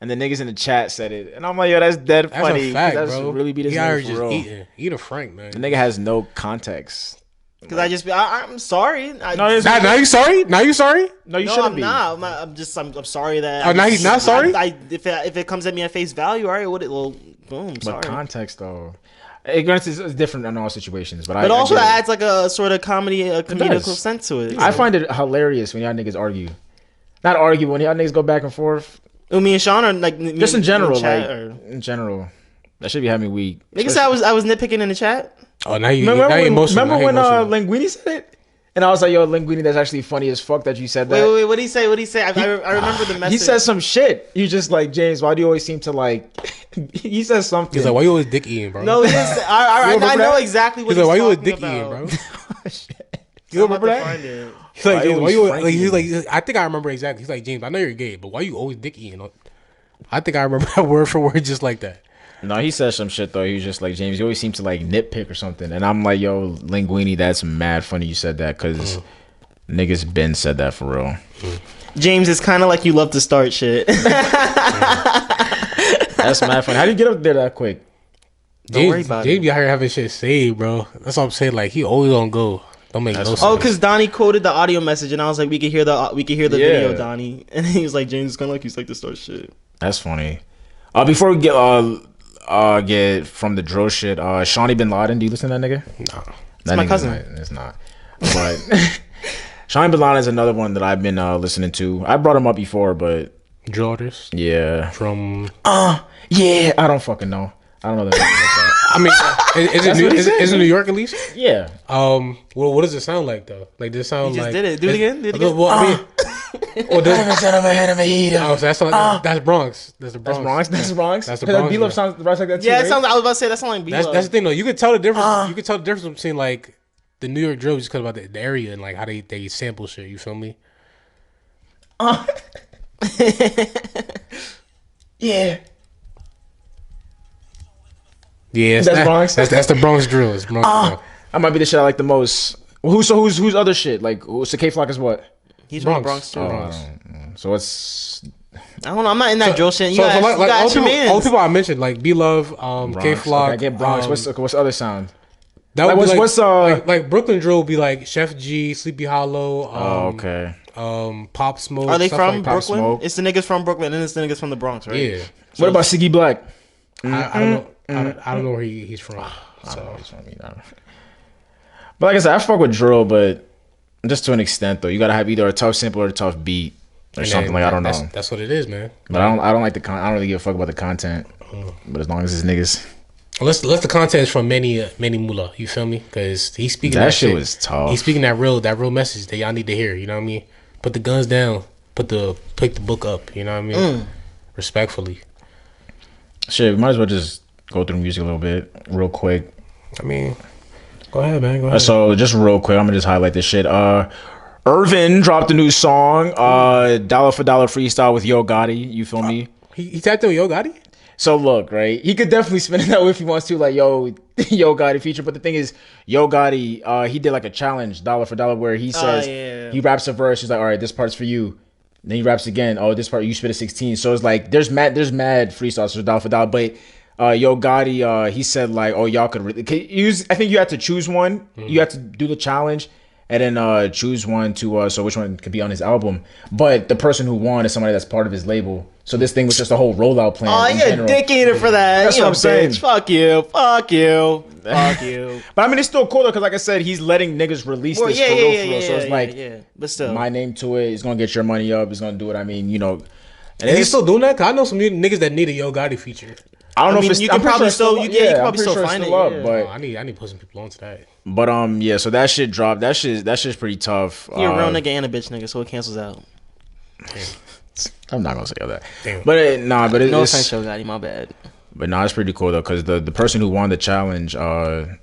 and the niggas in the chat said it, and I'm like, yo, that's dead That's funny. a fact, That's bro. really be this he out here nigga just for real. eating a Frank, man. The nigga has no context. Because I'm sorry. No, it's- Now you sorry? Now you sorry? No, you No, shouldn't I'm be. not. I'm sorry that. Oh, now he's not sorry? If it comes at me at face value, all right, boom, But sorry. context though, granted, it's different in all situations. But But also I, get it. adds like a sort of comedy, a comedical does. sense to it. I find it hilarious when y'all niggas argue. Not argue, when y'all niggas go back and forth. Me and Sean are like Just in general, chat, like or, in general, that should be having me weak. niggas said I was nitpicking in the chat. Oh, now you Remember now you when, emotional. remember Now you when emotional. Linguini said it? And I was like, yo, Linguini, that's actually funny as fuck that you said that. Wait, what did he say? What did he say? I remember the message. He says some shit. You just like, James, why do you always seem to like he says something. He's like, why you always dick eating, bro? No, he didn't say, I remember know that? exactly what He's like, why you always talking dick eating, about. bro? You remember that? Find it. He's like, Why James, you why you always like? He's Frankie? like, I think I remember exactly. He's like, James, I know you're gay, but why you always dick eating? I think I remember that word for word just like that. No, he said some shit though. He was just like, James, you always seem to like nitpick or something. And I'm like, yo, Linguini, that's mad funny you said that because niggas been said that for real. James, it's kind of like you love to start shit. That's mad funny. How do you get up there that quick? Don't worry about James it. be out here having shit saved, bro. That's what I'm saying. Like he always on go. Don't make no sense. Oh, because Donnie quoted the audio message, and I was like, we could hear the video, Donnie. And he was like, James is kind of like, he's like to start shit. That's funny. Before we get from the drill shit, Shawnee Bin Laden, do you listen to that nigga? No. It's my cousin. It's not. But Shawnee Bin Laden is another one that I've been listening to. I brought him up before, but Drill artist? Yeah. From yeah, I don't fucking know. I don't know that. I mean, is it New York at least? Yeah. Well, what does it sound like though? Like, does it sound He just like? did it. Do it again. Do it again. Well, I mean, oh, that's Bronx. That's the Bronx. That's Bronx. That's the Bronx. B-Love sounds like that too. Yeah, right? it sounds. I was about to say that sounds like B-Love. That's the thing though. You can tell the difference. You can tell the difference between like the New York drill just because about the area and like how they sample shit. You feel me? Yeah. Yeah, That's Bronx. That's the Bronx drill. It's Bronx drill. That might be the shit I like the most. Who's other shit? Like, so K-Flock is what? He's from the Bronx too. So it's. I don't know. I'm not in that drill shit. You So got like all your the people I mentioned, like B-Love, K-Flock. Okay, I get Bronx. What's the other sound? That Like, would be what's like Brooklyn drill would be like Chef G, Sleepy Hollow. Okay. Pop Smoke. Are they stuff from like Brooklyn? Smoke. It's the niggas from Brooklyn and it's the niggas from the Bronx, right? Yeah. What about Siggy Black? I don't know. I don't know where he's from. So. But like I said, I fuck with drill, but just to an extent though. You gotta have either a tough sample or a tough beat or something. Like I don't know. That's what it is, man. But I don't like the I don't really give a fuck about the content. But as long as it's niggas. Unless the content is from Manny Mula, you feel me? Because he's speaking that shit was tough. He's speaking that real message that y'all need to hear. You know what I mean? Put the guns down. Pick the book up. You know what I mean? Respectfully. Shit, we might as well just go through the music a little bit, real quick. I mean, go ahead, man. Go ahead. So just real quick, I'm gonna just highlight this shit. F.L.n. dropped a new song, Dollar for Dollar freestyle with Yo Gotti. You feel me? He tapped in with Yo Gotti? So look, right? He could definitely spin it that way if he wants to, like Yo Gotti feature. But the thing is, Yo Gotti, he did like a challenge, Dollar for Dollar, where he says he raps a verse. He's like, all right, this part's for you. Then he raps again. Oh, this part you spit a 16. So it's like there's mad freestyles for Dollar for Dollar. But Yo Gotti, he said like, oh, y'all could use. I think you had to choose one. You had to do the challenge. And then choose one to so which one could be on his album. But the person who won is somebody that's part of his label. So this thing was just a whole rollout plan. Oh, you're a dick eater for that. That's you what I'm saying. Fuck you. Fuck you. Fuck you. But I mean, it's still cool though, because like I said, he's letting niggas release this for real. So it's like, but still, my name to it. It's gonna get your money up. It's gonna do it. I mean, you know. And Is he still doing that? Cause I know some niggas that need a Yo Gotti feature. I don't know if it's. You can probably still. You can probably still find it. But I need to put some people onto that. But yeah, so that shit dropped. That shit's pretty tough. You're a real nigga and a bitch nigga, so it cancels out. I'm not gonna say all that. Damn. But it's no offense, Yo Gotti, my bad. But it's pretty cool though, because the person who won the challenge, Irvin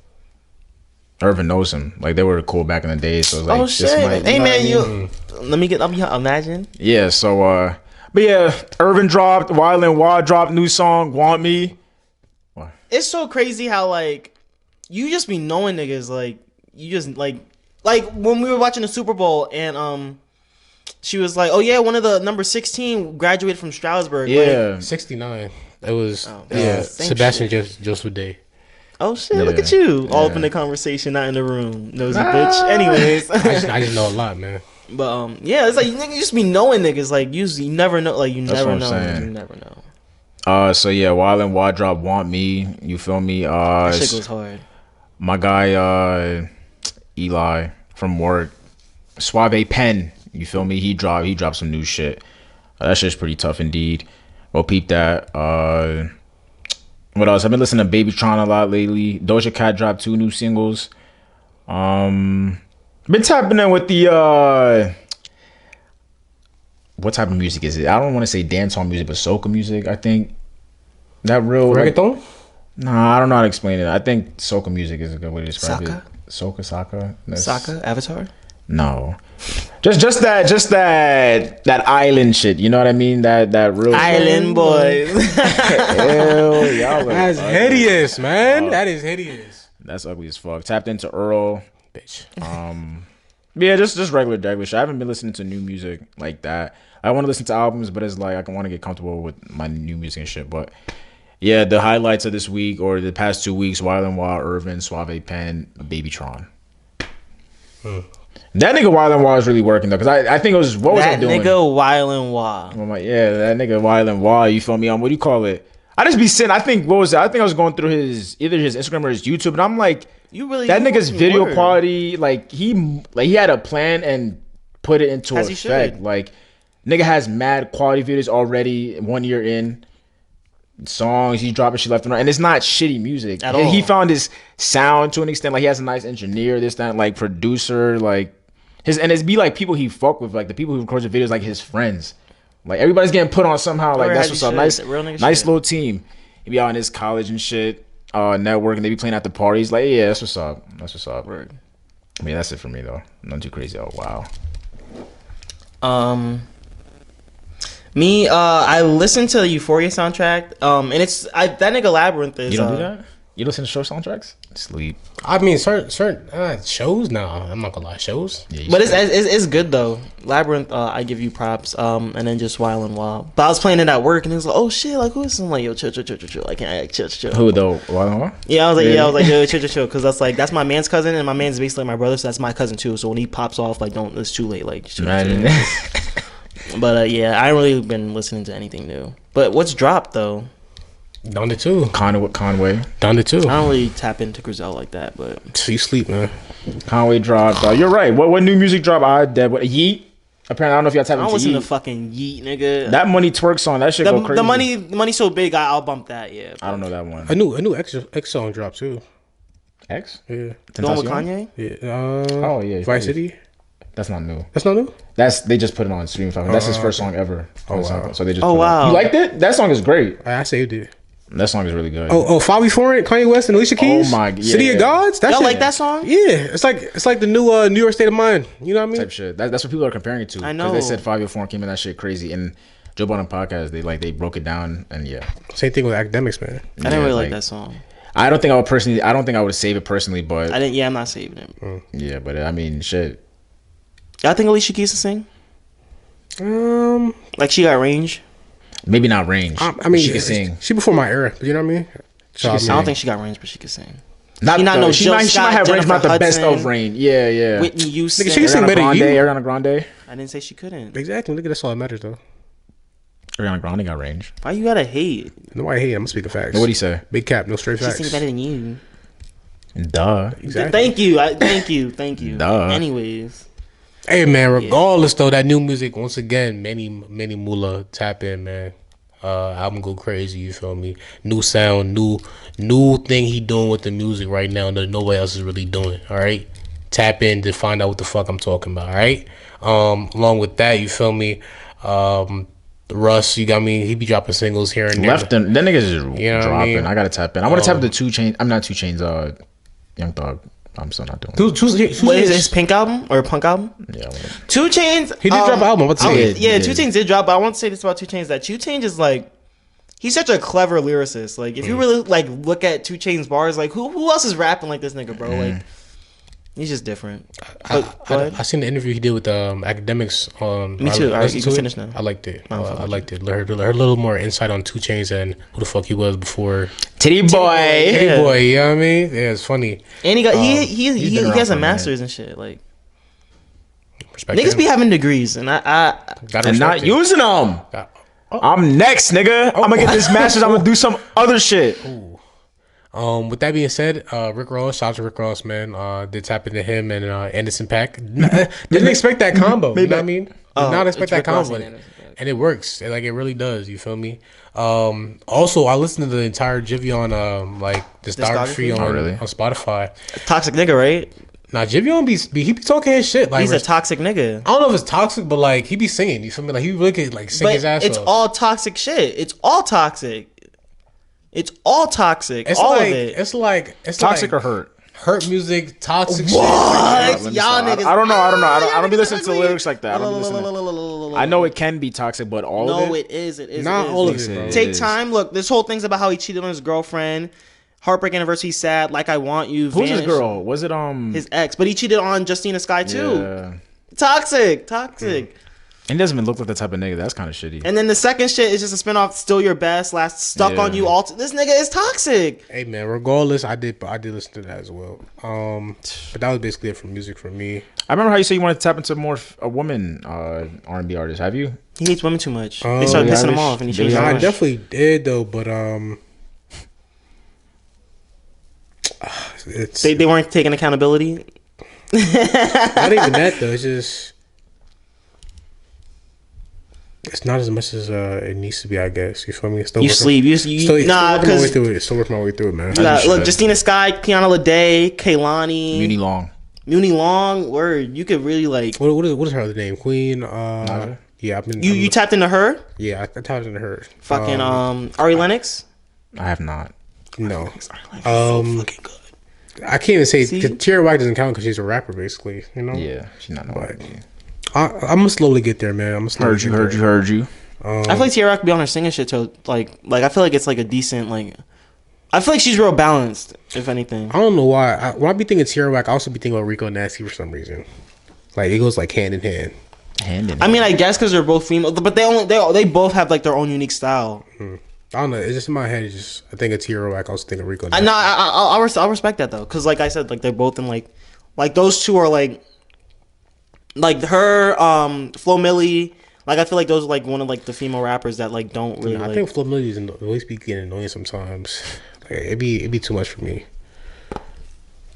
knows him. Like they were cool back in the day. So it's like, oh shit! Hey man, let me imagine. Yeah. So but yeah, Irvin dropped. Wild and Wild dropped new song, Want Me. What? It's so crazy how like you just be knowing niggas like you just like when we were watching the Super Bowl and she was like, oh yeah, one of the number 16 graduated from Stroudsburg. Yeah, like, 69. It was Sebastian Joseph Day. Oh shit! Look at you, all up in the conversation, not in the room, nosy bitch. Anyways, I just know a lot, man. But yeah, it's like you just be knowing niggas like you never know, like you never know, you never know. So yeah, Wild and Wild drop Want Me. You feel me? That shit goes hard. My guy Eli from work, Suave Pen. You feel me? He dropped some new shit. That shit's pretty tough indeed. Well, peep that. What else? I've been listening to Baby Tron a lot lately. Doja Cat dropped 2 new singles. Been tapping in with the what type of music is it? I don't want to say dancehall music, but soca music. I think that real reggaeton. Nah, I don't know how to explain it. I think soca music is a good way to describe Saka? it. Saka. Saka Avatar. No, just that island shit. You know what I mean? That real island boys. Hell, y'all. That's hideous, man. That is hideous. That's ugly as fuck. Tapped into Earl, bitch. Yeah, just regular shit. I haven't been listening to new music like that. I want to listen to albums, but it's like I want to get comfortable with my new music and shit. But yeah, the highlights of this week or the past 2 weeks: Wild and Wild, Irvin, Suave Pen, Baby Tron. That nigga Wild and Wild is really working though, because I think it was what was I That doing? nigga Wild and Wild. I'm like, yeah, that nigga Wild and Wild. You feel me? What do you call it? I just be sitting. I think what was it? I think I was going through either his Instagram or his YouTube, and I'm like, that nigga's video quality, like he had a plan and put it into effect. Like, nigga has mad quality videos already. 1 year in. Songs he's dropping shit left and right, and it's not shitty music at all. He found his sound to an extent. Like, he has a nice engineer, this, that, like producer, like and it's be like people he fuck with, like the people who record the videos, like his friends. Like, everybody's getting put on somehow. Like, that's what's up. Nice little team. He be out in his college and shit, networking. They be playing at the parties. Like, yeah, that's what's up. That's what's up. Word. I mean, that's it for me though. Nothing too crazy. Oh wow. Me, I listened to the Euphoria soundtrack, and it's that nigga Labyrinth is. You don't do that? You listen to show soundtracks? Sleep. I mean, certain shows. No, I'm not gonna lie, shows. Yeah, but it's good though. Labyrinth, I give you props. And then just Wild and Wild. But I was playing it at work, and it was like, oh shit, like who is? I'm like, yo, chill. I can't chill. Who though? Wild and Wild? Yeah, I was like, yo, chill, because that's my man's cousin, and my man's basically my brother, so that's my cousin too. So when he pops off, like, it's too late, like. Chill. But yeah, I ain't really been listening to anything new. But what's dropped though? Donda 2. Conway. Donda 2. I don't really tap into Grizel like that, but so you sleep, man. Conway dropped. You're right. What new music dropped? Yeet. Apparently, I don't know if y'all tapping into Yeet. I don't listen to fucking Yeet, nigga. That Money Twerk song, that shit go crazy. The money so big, I'll bump that. Yeah. I don't know that one. A new X song dropped too. X? Yeah. The one with Kanye? Yeah. Oh yeah. Vice City. That's not new. That's not new? They just put it on stream. That's his first song ever. Oh wow. So they just. Oh wow. You liked it? That song is great. I saved it. That song is really good. F.L.n, Kanye West and Alicia Keys. Oh my god. City of Gods. Y'all like that song? Yeah. It's like the new New York State of Mind. You know what I mean? Type shit. That's what people are comparing it to. I know. Because they said F.L.n came in that shit crazy, and Joe Budden podcast they broke it down, and yeah. Same thing with Academics, man. I didn't really like that song. I don't think I would save it personally, but I didn't. Yeah, I'm not saving it. Yeah, but I mean, shit. Y'all think Alicia Keys can sing? Like she got range. Maybe not range. I mean, she can sing. She before my era, you know what I mean? I don't think she got range, but she can sing. She might have range, not the best of range. Yeah. Whitney Houston. Nigga, she can sing better than you. Ariana Grande. I didn't say she couldn't. Exactly. Look at that's all that matters, though. Ariana Grande got range. Why you gotta hate? No, I hate. I'm speaking facts. What'd he say? Big cap, no straight facts. She sings better than you. Duh. Exactly. Thank you. Duh. Anyways. Hey man, regardless though, that new music once again, many moolah tap in, man. Album go crazy, you feel me? New sound, new thing he doing with the music right now that nobody else is really doing. All right, tap in to find out what the fuck I'm talking about. All right. Along with that, you feel me? Russ, you got me. He be dropping singles here and there. That niggas is dropping. I mean? I gotta tap in. I want to tap the 2 Chainz. I'm not 2 Chainz. Young Thug. I'm still not doing it. What is his Pink album or Punk album? Yeah. 2 Chainz. He did drop an album. What's it? Yeah, 2 Chainz did drop. But I want to say this about 2 Chainz, that 2 Chainz is like, he's such a clever lyricist. Like, if you really like look at 2 Chainz bars, like who else is rapping like this nigga, bro? Like, he's just different. I seen the interview he did with Academics. Me too. All right, you can finish now. I liked it. I liked it. Learned a little more insight on 2 Chainz and who the fuck he was before. Titty boy. Titty boy. You know what I mean? Yeah, it's funny. And he has a master's and shit. Like, respect niggas him. be having degrees, and I and not using them. I'm next, nigga. I'm gonna get this master's. I'm gonna do some other shit. With that being said, Rick Ross, shout out to Rick Ross, man. Did tap into him and Anderson .Paak. Didn't expect that combo. You know what I mean? Did not expect that combo. And it works. It really does. You feel me? Also, I listened to the entire Jivion discography on Spotify. Toxic nigga, right? Nah, Jivion he be talking his shit. Like, he's a toxic nigga. I don't know if it's toxic, but like he be singing. You feel me? Like he really could like sing his ass off. It's all toxic shit. It's all toxic. It's all toxic. It's all like, of it. It's toxic like, or hurt. Hurt music, toxic shit. What? Y'all niggas. I don't know. I don't be listening to lyrics like that. I know it can be toxic, but all of it. No, it is. It is. Not all of it, bro. Take time. Look, this whole thing's about how he cheated on his girlfriend. Heartbreak Anniversary, sad. Like I Want You. Who's Vanished. his girl? Was it his ex? But he cheated on Justina Sky too. Yeah. Toxic. And doesn't even look like the type of nigga. That's kind of shitty. And then the second shit is just a spinoff, Still Your Best, last Stuck on You. This nigga is toxic. Hey man, regardless, I did listen to that as well. But that was basically it for music for me. I remember how you said you wanted to tap into more a woman R&B artist. Have you? He hates women too much. They started pissing him off, and he changed. I definitely did though, but they weren't taking accountability. Not even that though. It's just. It's not as much as it needs to be, I guess. You feel me? You sleep. Nah, because still working my way through it, man. Look, Justina Sky, Kiana Lede, Kaylani, Muni Long. Word, you could really like. What is her other name? Queen. Yeah, I've been. You tapped into her? Yeah, I tapped into her. Fucking Ari Lennox. I have not. No. So fucking good. I can't even say Tierra Whack doesn't count because she's a rapper, basically. You know. Yeah, she's not. But I'm gonna slowly get there, man. Heard you. I feel like Tierra could be on her singing shit too. Like I feel like it's like a decent like. I feel like she's real balanced, if anything. I don't know why. When I be thinking Tierra Whack, I also be thinking about Rico Nasty for some reason. Like it goes like hand in hand. I mean, I guess because they're both female, but they both have like their own unique style. I don't know. It's just in my head. I think of Tierra Whack. I also think of Rico Nasty. I'll respect that though, because like I said, like they're both in like those two are like her, Flo Milli. Like I feel like those are like one of like the female rappers that like don't really. I think Flo Milli is always be getting annoying sometimes. Like it'd be too much for me.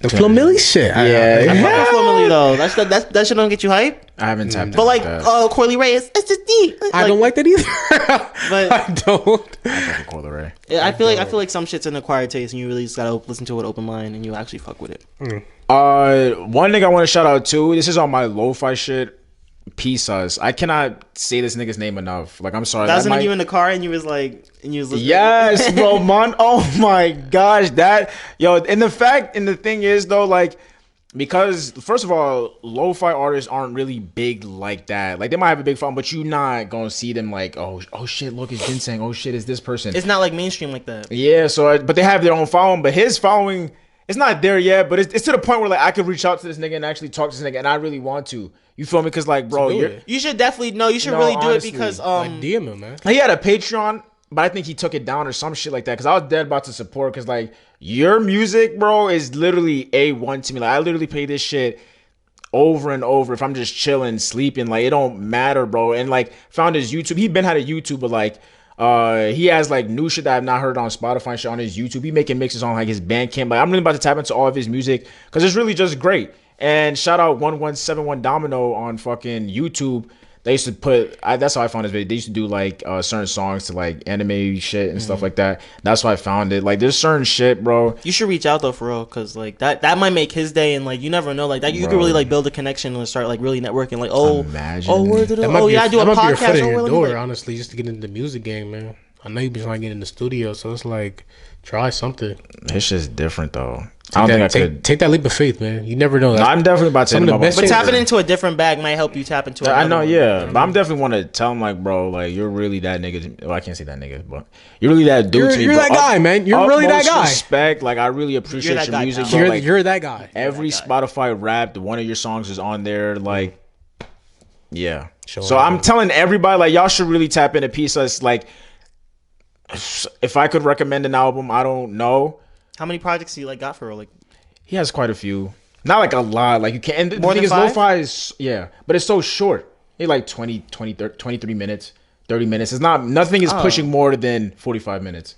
The Flo Milli shit. I fuck with Flo Milli though. That shit don't get you hype. I haven't tapped. But like Coily Ray, it's just deep. I don't like that either. But I don't. I fuck with Coily Ray. I feel like some shit's an acquired taste, and you really just gotta listen to it with open mind, and you actually fuck with it. One thing I want to shout out too. This is on my lo-fi shit. Peace us. I cannot say this nigga's name enough. Like I'm sorry. That was when you in the car and you was listening. Yes, bro, man. Oh my gosh, and the thing is though, like, because first of all, lo-fi artists aren't really big like that. Like they might have a big following, but you're not gonna see them like, oh shit, look, it's Ginseng. Oh shit, it's this person. It's not like mainstream like that. Yeah, but they have their own following, but his following. It's not there yet, but it's to the point where like I could reach out to this nigga and actually talk to this nigga, and I really want to. You feel me? Because like, bro, you should definitely really do it because like DM him, man. He had a Patreon, but I think he took it down or some shit like that. Because I was dead about to support. Because like your music, bro, is literally A1 to me. Like I literally play this shit over and over if I'm just chilling, sleeping. Like it don't matter, bro. And like found his YouTube. He been had a YouTube, but like. He has like new shit that I've not heard on Spotify and shit on his YouTube. He making mixes on like his Bandcamp. Like I'm really about to tap into all of his music because it's really just great. And shout out 1171 Domino on fucking YouTube. They used to that's how I found his video. They used to do like certain songs to like anime shit and stuff like that. That's why I found it. Like there's certain shit, bro. You should reach out though for real, cause like that might make his day, and like you never know, like that you could really like build a connection and start like really networking. Like I do a podcast. In your door, honestly, just to get into the music game, man. I know you've been trying to get in the studio, so it's like try something. It's just different though. I don't think I could take that leap of faith, man. You never know. I'm definitely about to. But tapping into a different bag might help you tap into. I know, yeah. But I'm definitely want to tell him, like, bro, like you're really that nigga. Well, I can't say that nigga, but you're really that dude. You're that guy, man. You're really that guy. Respect, like I really appreciate your music, bro. Like, you're that guy. Every Spotify Wrapped, one of your songs is on there, like, yeah. So I'm telling everybody, like, y'all should really tap into Peace Us. Like, if I could recommend an album, I don't know. How many projects do you like got for real? Like. He has quite a few. Not like a lot. Like you can't. And more than 5? Lo-fi is but it's so short. It's like 23 minutes, 30 minutes. It's not. Nothing is pushing more than 45 minutes.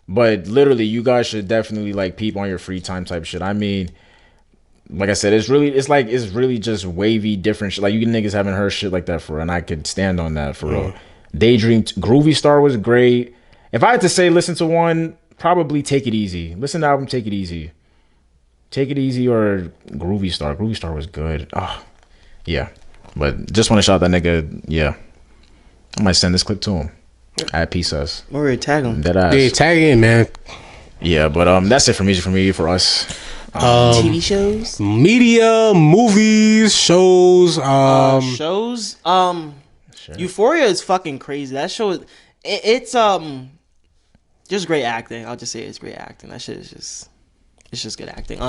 But literally, you guys should definitely like peep on your free time type shit. I mean, like I said, it's really just wavy, different shit. Like you niggas haven't heard shit like that for real, and I could stand on that for real. Daydream, Groovy Star was great. If I had to say, listen to one, probably Take It Easy. Listen to the album Take It Easy. Take It Easy or Groovy Star. Groovy Star was good. Oh, yeah. But just want to shout that nigga. Yeah. I might send this clip to him. At Peace Us. Or tag him. Dead ass. Yeah, tag in, man. Yeah, but that's it for music for me, for us. TV shows? Media, movies, shows. Shows? Euphoria is fucking crazy. That show is... It's just great acting. I'll just say it's great acting. That shit is just... It's just good acting.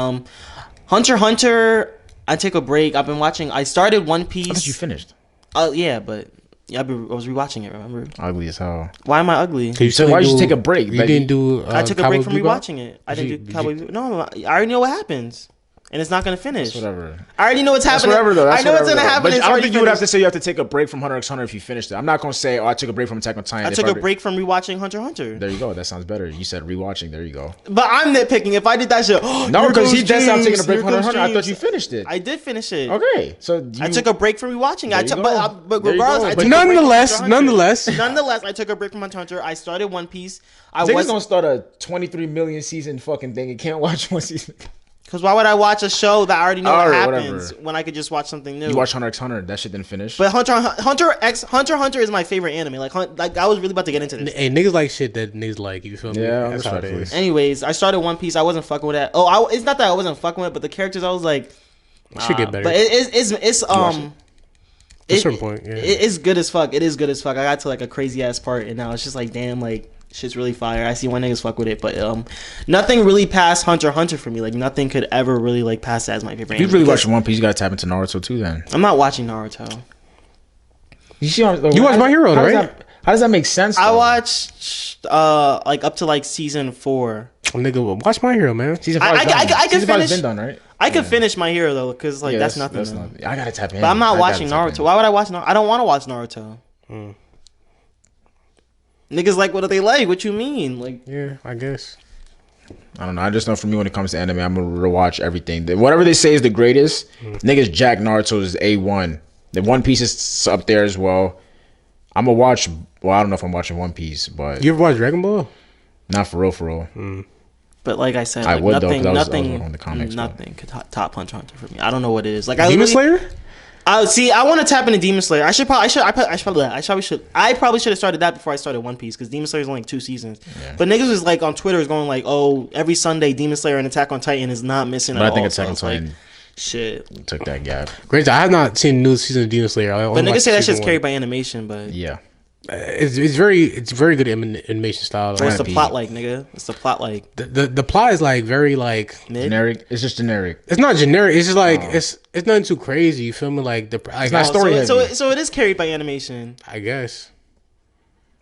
Hunter x Hunter, I take a break. I've been watching. I started One Piece. I thought you finished. Yeah, but I was rewatching it. Remember? Ugly as hell. Why am I ugly? You said, why did you take a break? You didn't do. I took a break from Bebop? rewatching it. I didn't do Cowboy Bebop. No, I already know what happens. And it's not gonna finish. That's whatever. I already know what's happening. That's whatever though. I know what's gonna happen. But It's I don't already think you would have to finished. say you have to take a break from Hunter x Hunter if you finished it. I'm not gonna say, oh, I took a break from Attack on Titan. I took a break from rewatching Hunter x Hunter. There you go. That sounds better. You said rewatching. There you go. But I'm nitpicking. If I did that shit, No, because he did sound taking a break from Hunter x Hunter. I thought you finished it. I did finish it. Okay, so I took a break from rewatching. There you go. But There you regardless, go. I But took nonetheless, a break from Hunter x Hunter. nonetheless. Nonetheless, I took a break from Hunter x Hunter. I started One Piece. Niggas gonna start a 23 million season fucking thing and can't watch one season. Because why would I watch a show that I already know what Alright, happens whatever. when I could just watch something new? You watch Hunter x Hunter. That shit didn't finish. But Hunter x Hunter is my favorite anime. Like I was really about to get into this. Hey, niggas like shit that niggas like. You feel me? Yeah, That's how it respectfully. is. Anyways, I started One Piece. I wasn't fucking with that. Oh, it's not that I wasn't fucking with it, but the characters I was like, Should get better. But it's At a certain point, yeah. It's good as fuck. It is good as fuck. I got to like a crazy ass part, and now it's just like, damn, like shit's really fire. I see why niggas fuck with it, but nothing really passed Hunter x Hunter for me. Like nothing could ever really like pass that as my favorite. If you anime really because watch One Piece, you gotta tap into Naruto too. Then I'm not watching Naruto. you watch My Hero, right? How does that make sense? I though? watched like up to like season 4. Nigga, watch My Hero, man. Season 5 is done. I can Season 5 finish. has been done, right? I could finish My Hero though, because like Yeah, that's nothing. though. not, I gotta tap in. But I'm not I watching gotta tap Naruto. in. Why would I watch Naruto? I don't want to watch Naruto. Niggas like what do they like? What you mean? Like Yeah, I guess. I don't know. I just know for me when it comes to anime, I'm gonna rewatch everything. Whatever they say is the greatest, niggas Jack Naruto is A1. The One Piece is up there as well. I'm gonna watch. Well, I don't know if I'm watching One Piece, but You ever watch Dragon Ball? not for real, for real. But like I said, I like, would, though, 'cause I was nothing, working on the comics, but- nothing could top Hunter x Hunter for me. I don't know what it is. Like Demon Slayer? I want to tap into Demon Slayer. I probably should have started that before I started One Piece because Demon Slayer is only like 2 seasons. Yeah. But niggas was like on Twitter is going like, oh, every Sunday Demon Slayer and Attack on Titan is not missing. But at I think all. Attack on So it's Titan like, shit. took that gap. Great. I have not seen new season of Demon Slayer. But niggas say that shit's carried by animation, but Yeah, It's very good animation style. what's the Peep. plot like, nigga? What's the plot like? The plot is like very like Mid? generic. It's just generic. it's not generic. It's just like it's nothing too crazy. You feel me? Like it's not story so heavy. so it is carried by animation. I guess.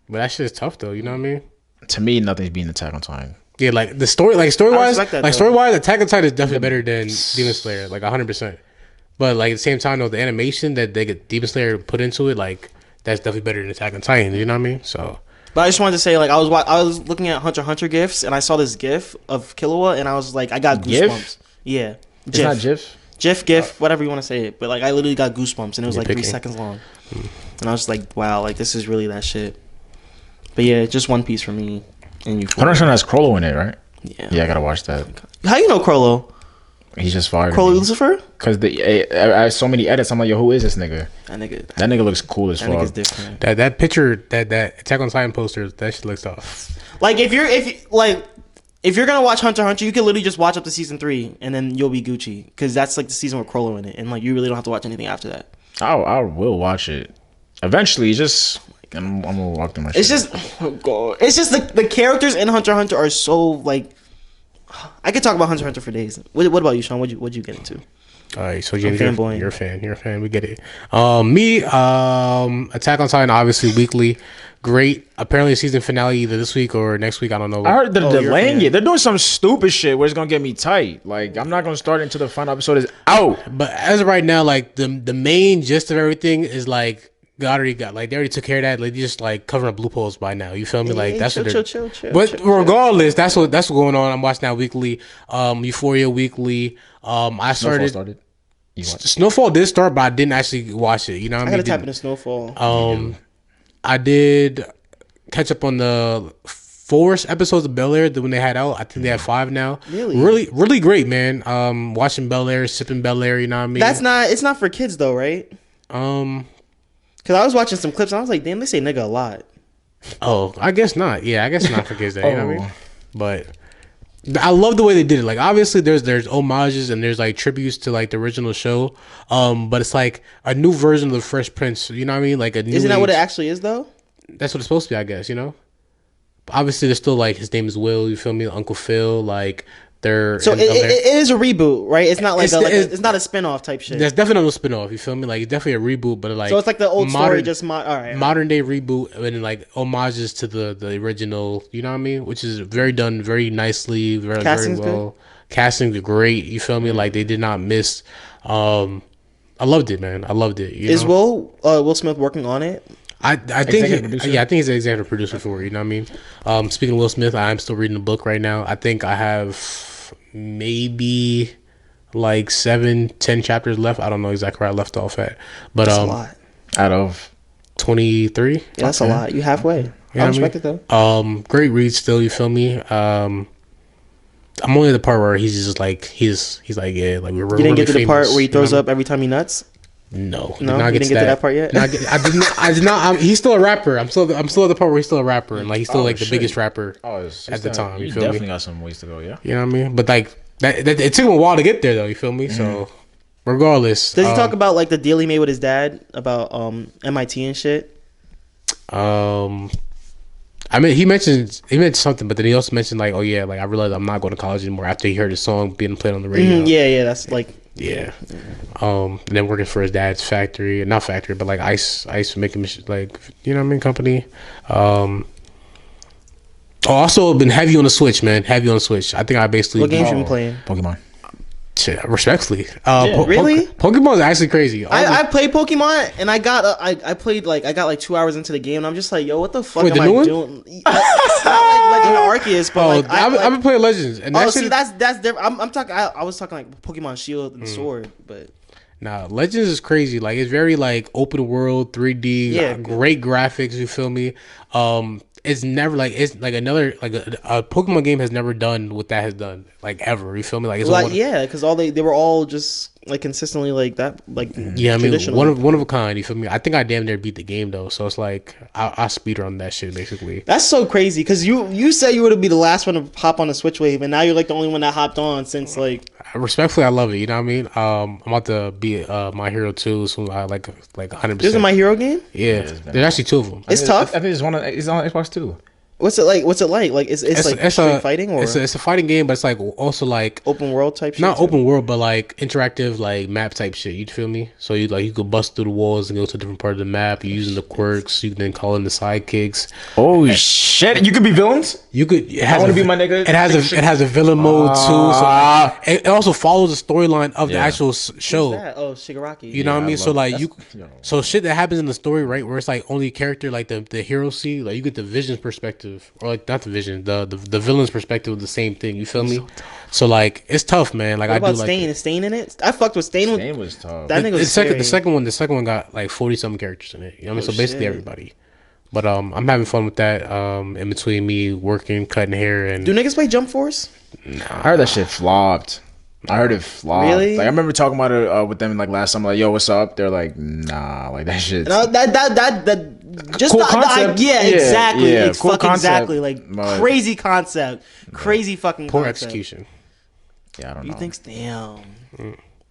But that shit is tough though. You know what I mean? To me, nothing's beating Attack on Titan. Yeah, like the story wise, respect that, like though. story wise, Attack on Titan is definitely better than Demon Slayer, like 100%. But like at the same time, though, the animation that they get Demon Slayer put into it, like that's definitely better than Attack on Titan. You know what I mean? So. But I just wanted to say, like, I was looking at Hunter x Hunter gifs, and I saw this gif of Killua, and I was like, I got GIF? goosebumps. Yeah, It's not GIF. GIF, whatever you want to say it. But like, I literally got goosebumps, and it was like 3 picking. seconds long, and I was just like, wow, like this is really that shit. But yeah, just One Piece for me. And you. Hunter x Hunter has Crollo in it, right? Yeah. Yeah, I gotta watch that. How you know Crollo? He's just fired. Crollo Lucifer? Because I have so many edits. I'm like, yo, who is this nigga? That nigga. That nigga looks cool as That nigga's fuck. different. That picture, that Attack on Titan poster, that shit looks tough. Like if you're gonna watch Hunter x Hunter, you can literally just watch up to season 3, and then you'll be Gucci, because that's like the season with Crollo in it, and like you really don't have to watch anything after that. I will watch it eventually. Just I'm gonna walk through my. It's shit. just, oh God. It's just the characters in Hunter x Hunter are so like. I could talk about Hunter x Hunter for days. What about you, Sean? What'd you get into? All right, so I'm you're fanboying. you're a fan. You're a fan. We get it. Me, Attack on Titan, obviously weekly. Great. Apparently, season finale either this week or next week. I don't know. I heard they're you're a delaying fan. it. They're doing some stupid shit where it's gonna get me tight. Like I'm not gonna start until the final episode is out. But as of right now, like the main gist of everything is like they already took care of that. Like they just like covering up loopholes by now. You feel me? Like Hey, that's chill, what they're. chill, But chill. regardless, that's what's going on. I'm watching that weekly. Euphoria weekly. I started. You watch? Snowfall did start, but I didn't actually watch it. You know what I I mean? gotta tap into Snowfall. I did catch up on the 4 episodes of Bel Air when they had out. I think they have 5 now. Really? Really great, man. Watching Bel Air, sipping Bel Air. You know what I mean? It's not for kids though, right? Because I was watching some clips and I was like, damn, they say nigga a lot. Oh, I guess not. Yeah, I guess not for kids. You know what I mean? But I love the way they did it. Like obviously, there's homages and there's like tributes to like the original show. But it's like a new version of the Fresh Prince. You know what I mean? Like a new. Isn't that what it age. actually is though? That's what it's supposed to be, I guess. You know. Obviously, there's still like his name is Will. You feel me? Uncle Phil. Like They're So it is a reboot, right? It's not like it's not a spin-off type shit. There's definitely no spin-off. You feel me? Like it's definitely a reboot, but like so it's like the old story, just all right, modern day reboot, and like homages to the original. You know what I mean? Which is done very nicely, very well. Casting's great. You feel me? Like they did not miss. I loved it, man. I loved it. Is Will Smith working on it? I think he's the executive producer for it. You know what I mean? Speaking of Will Smith, I'm still reading the book right now. I think I have maybe like 7-10 chapters left. I don't know exactly where I left off at, but that's a lot out of 23. Yeah, that's a lot. You halfway. I respect it though. Great read still. You feel me? I'm only at the part where he's just like he's like yeah, like we're. You didn't get to the part where he throws up every time he nuts. No, you didn't get to that part yet. No, I did not. He's still a rapper. I'm still at the part where he's still a rapper, and like he's still the biggest rapper at the time. You feel definitely me? got some ways to go. Yeah, you know what I mean. But like that it took him a while to get there, though. You feel me? So regardless, does he talk about like the deal he made with his dad about MIT and shit? I mean, he mentioned something, but then he also mentioned like, oh yeah, like I realized I'm not going to college anymore after he heard his song being played on the radio. Yeah, that's like. Yeah. And then working for his dad's factory, not factory, but like ice making like, you know what I mean, company. Also been heavy on the Switch, man. Heavy on the Switch. I think I basically. What games you been playing? Pokemon. Shit, respectfully. Really? Pokemon is actually crazy. I played Pokemon and I got I played like I got like 2 hours into the game and I'm just like, yo, what the fuck am I doing? It's not like Legend of Arceus, but I've been playing Legends. And that's different. I'm talking. I was talking like Pokemon Shield and Sword, but. Nah, Legends is crazy. Like it's very like open world, 3D, great graphics. You feel me? It's never like another like a Pokemon game has never done what that has done like ever. You feel me? Like it's because they were all just like consistently like that like I mean one of a kind. You feel me? I think I damn near beat the game though, so it's like I speedrun that shit basically. That's so crazy because you said you would be the last one to hop on the Switch wave, and now you're like the only one that hopped on since like. Respectfully, I love it. You know what I mean? I'm about to be My Hero 2, so I like 100%. There's a My Hero game? Yeah, there's actually 2 of them. It's tough. I think it's on Xbox too. What's it like? Like it's like straight fighting or it's a fighting game, but it's like also like open world type shit. Not open world, but like interactive like map type shit. You feel me? So you could bust through the walls and go to a different part of the map. You're using the quirks. You can then call in the sidekicks. Oh shit! You could be villains. You could. I want to be my nigga. It has a villain mode too. So like, it also follows the storyline of the actual show. Oh, Shigaraki. You know what I mean? So like so shit that happens in the story, right? Where it's like only character like the hero see. Like you get the Vision's perspective. Or like not the Vision, the villain's perspective of the same thing. You feel me? So like it's tough, man. Like what I about do like Stain? Is Stain in it? I fucked with Stain. Stain was tough. That nigga was the second one got like 40-something characters in it. You know what I mean? So basically everybody. But I'm having fun with that. In between me working, cutting hair, and do niggas play Jump Force? Nah. I heard that shit flopped. I heard it flopped. Really? Like I remember talking about it with them like last summer. Like, yo, what's up? They're like, nah, like that shit. No, that just cool exactly. Yeah, it's cool fucking concept, exactly like crazy concept, crazy fucking poor concept. execution. Yeah, I don't know. You think? Damn.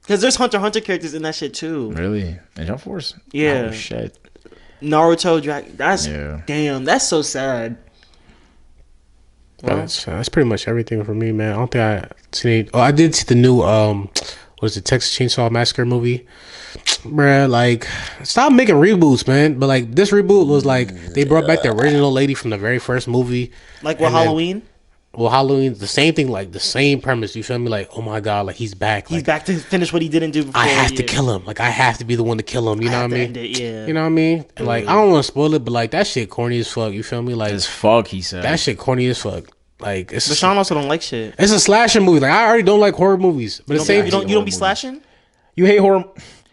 Because there's Hunter x Hunter characters in that shit too. Really? In Jump Force? Yeah. Oh shit. Naruto, damn. That's so sad. Well, that's pretty much everything for me, man. I don't think I seen. I did see the new what is it, Texas Chainsaw Massacre movie. Bruh, like, stop making reboots, man. But like, this reboot was like they brought back the original lady from the very first movie. Like what, Halloween? Halloween, the same thing, like the same premise. You feel me? Like, oh my god, like he's back. He's back to finish what he didn't do before. I have to kill him. Like I have to be the one to kill him. You know what I mean? Yeah. You know what I mean? And like I don't want to spoil it, but like that shit corny as fuck. You feel me? Like as fuck, he said. That shit corny as fuck. Like it's. But Sean also don't like shit. It's a slasher movie. Like I already don't like horror movies. But you don't be slashing. You hate horror.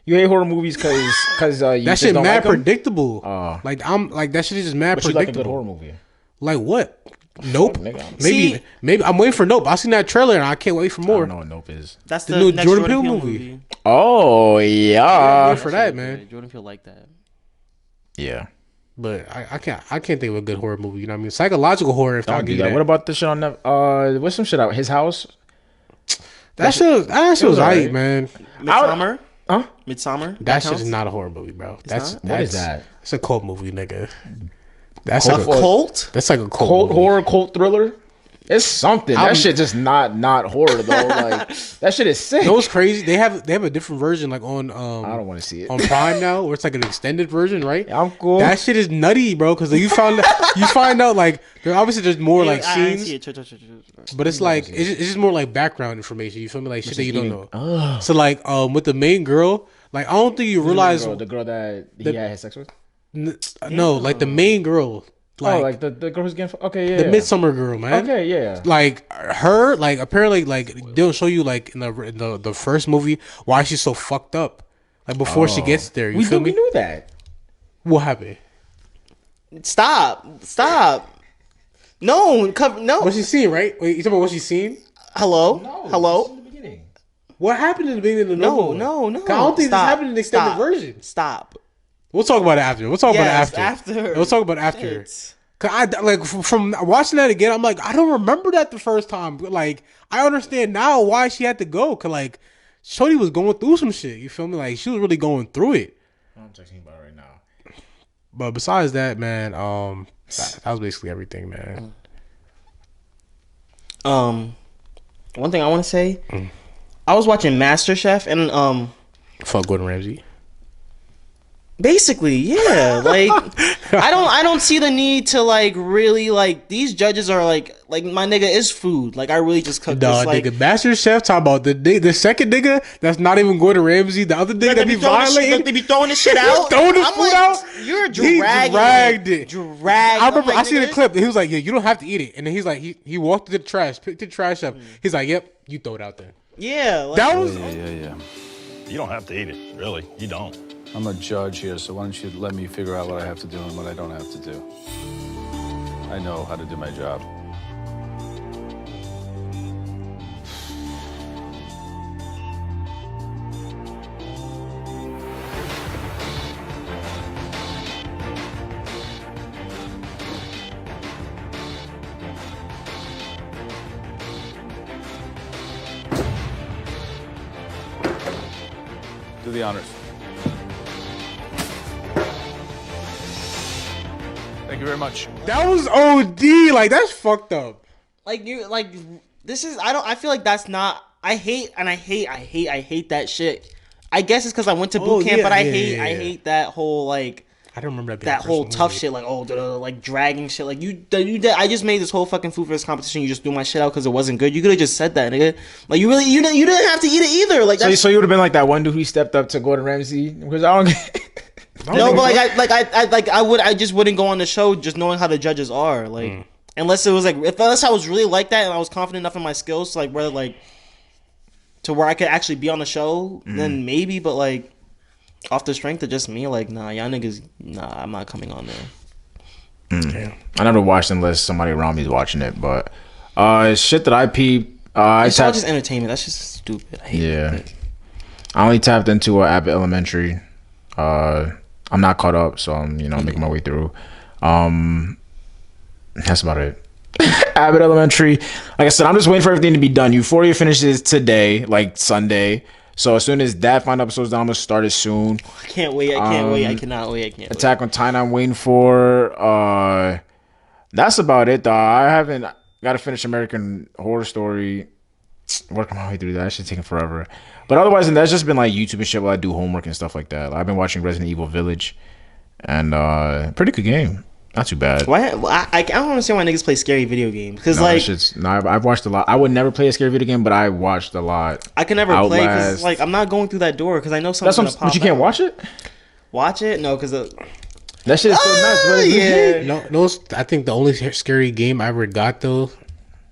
You hate horror movies because that shit mad predictable. Like I'm like that shit is just mad but predictable. You like a good horror movie. Like what? Nope. Maybe I'm waiting for Nope. I seen that trailer and I can't wait for more. I don't know what Nope is. That's the new Jordan Peele movie. Oh yeah. I'm waiting for that, man. Jordan Peele like that. Yeah. But I can't think of a good horror movie. You know what I mean? Psychological horror. If I give that. What about the shit on what's some shit out? His House. That shit was alright, man. Midsommar. Huh? Midsommar. That shit is not a horror movie, bro. What is that? It's a cult movie, nigga. That's like a cult. That's like a cult horror cult thriller. It's something. That shit just not horror though. Like that shit is sick. You know what's crazy? They have a different version like on I don't want to see it on Prime now, where it's like an extended version, right? Yeah, I'm cool. That shit is nutty, bro. Because you find out like there's more like scenes, but it's like it's just more like background information. You feel me? Like shit that you don't know. So like with the main girl, like I don't think you realize the girl that he had sex with. No, like the main girl. Like the girl who's getting the Midsummer girl, man. Okay, yeah. Like her, like apparently, like they'll show you like in the first movie why she's so fucked up. Like before she gets there, you feel me? We knew that. What happened? Stop. No. What she seen, right? Wait, you talking about what she seen? Hello. No, Hello. in the beginning. What happened in the beginning of the No. I don't think this happened in the extended version. Stop. We'll talk about it after. We'll talk about it after. We'll talk about it after. Cause I like from watching that again, I'm like, I don't remember that the first time. But like, I understand now why she had to go. Cause like, Shorty was going through some shit. You feel me? Like she was really going through it. I'm talking about right now. But besides that, man, that was basically everything, man. One thing I want to say, I was watching MasterChef and Fuck Gordon Ramsay. Basically, yeah. Like I don't see the need to like really like these judges are like my nigga is food. Like I really just cook this like nigga, Master Chef talking about the second nigga that's not even Gordon Ramsay, the other nigga that be violating. They be throwing this shit out. Throwing the food out. You're He dragged it. I remember I seen the clip. He was like, "Yeah, you don't have to eat it." And then he's like, he walked to the trash, picked the trash up. He's like, "Yep, you throw it out there." Yeah, like, that was Yeah. You don't have to eat it, really. You don't. I'm a judge here, so why don't you let me figure out what I have to do and what I don't have to do. I know how to do my job. Do the honors. Thank you very much. that was OD. Like that's fucked up. like you like this is I feel like that's not I hate that shit. I guess it's because I went to boot camp, but I hate that whole like I don't remember that whole tough shit like like dragging shit like you I just made this whole fucking food for this competition. You just threw my shit out because it wasn't good. You could have just said that, nigga. Like you didn't have to eat it either. Like so you would have been like that one dude who stepped up to Gordon Ramsay because I don't. No, but I just wouldn't go on the show just knowing how the judges are like unless it was like unless I was really like that and I was confident enough in my skills to like where like to where I could actually be on the show then maybe, but like off the strength of just me like nah y'all niggas I'm not coming on there. I never watched unless somebody around me is watching it, but shit that I peep. It's all just entertainment. That's just stupid. I hate it. I only tapped into Abbott Elementary. I'm not caught up, so I'm making my way through. That's about it. Abbott Elementary. Like I said, I'm just waiting for everything to be done. Euphoria finishes today, like Sunday. So as soon as that final episode's done, I'm gonna start it soon. I can't wait. I can't wait. I cannot wait. I can't wait. Attack on Titan I'm waiting for. That's about it though. I haven't got to finish American Horror Story. Working my way through that. That shit's taking forever. But otherwise, that's just been like YouTube and shit while I do homework and stuff like that. I've been watching Resident Evil Village, and pretty good game. Not too bad. Why? I don't understand why niggas play scary video games. Because I've watched a lot. I would never play a scary video game, but I watched a lot. I can never play because like I'm not going through that door because I know something's gonna pop But you can't watch it. Watch it? No, because that shit is so nuts. Yeah. No. I think the only scary game I ever got though.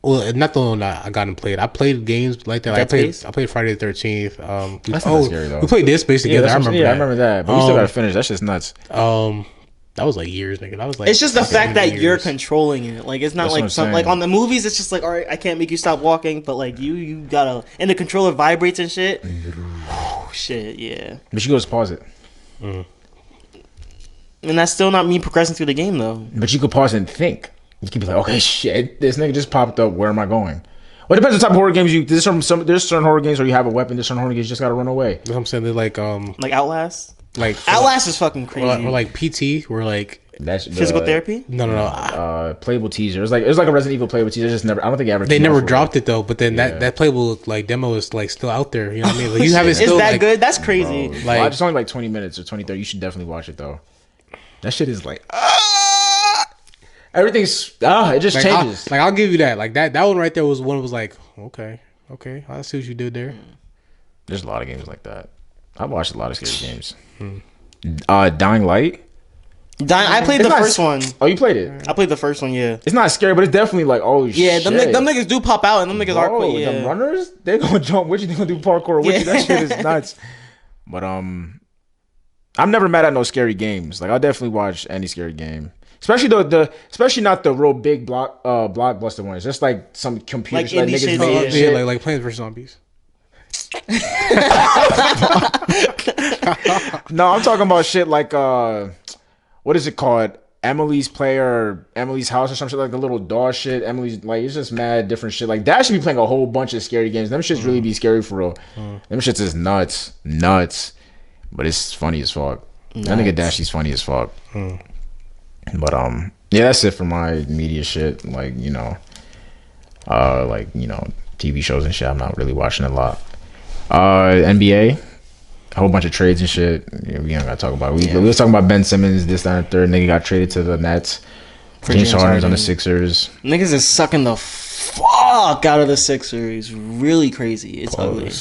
Well, not the one that I got and played. I played games like that. Like I played Friday the 13th. That's not scary though. We played Dead Space together. I remember that. But we still gotta finish. That shit's nuts. That was like years, nigga. That was like it's just the fact that you're controlling it. Like it's not like some like on the movies. It's just like all right, I can't make you stop walking, but like you gotta and the controller vibrates and shit. Shit, yeah. But you go just pause it. And that's still not me progressing through the game though. But you could pause and think. You can be like, okay, shit, this nigga just popped up. Where am I going? Well, it depends on the type of horror games there's certain horror games where you have a weapon. There's certain horror games you just gotta run away. You know what I'm saying? They're like Outlast. Like Outlast is fucking crazy. or like PT, where like That's physical therapy. No. Playable teaser. It was like a Resident Evil playable teaser. Just never. I don't think they never dropped it though. But then that playable like demo is like still out there. You know what I mean? Like, you have it still. Is that like, good? That's crazy. Bro, like it's only like 20 minutes or 20, 30. You should definitely watch it though. That shit is like everything's it just changes. I'll give you that. Like that one right there was one. Was like okay, I see what you did there. There's a lot of games like that. I've watched a lot of scary games. Dying Light. I played the first one. Oh, you played it? I played the first one. Yeah. It's not scary, but it's definitely like shit. Them niggas do pop out, and them niggas are quick. Yeah. The runners, they gonna jump with you. They gonna do parkour with you. That shit is nuts. But I'm never mad at no scary games. Like I'll definitely watch any scary game. Especially especially not the real big blockbuster ones. Just like some computer like shit, indie niggas shit, like Plants vs Zombies. No, I'm talking about shit like what is it called? Emily's Play or Emily's House or some shit, like the little doll shit. Emily's, like, it's just mad different shit. Like that should be playing a whole bunch of scary games. Them shits really be scary for real. Them shits is nuts. But it's funny as fuck. That nigga Dashy's funny as fuck. But yeah, that's it for my media shit. Like, TV shows and shit. I'm not really watching a lot. NBA, a whole bunch of trades and shit. Yeah, we don't gotta talk about it. We was talking about Ben Simmons, this, that, and third. Nigga got traded to the Nets. James Harden's on the Sixers. Niggas is sucking the fuck out of the Sixers. Really crazy. It's ugly.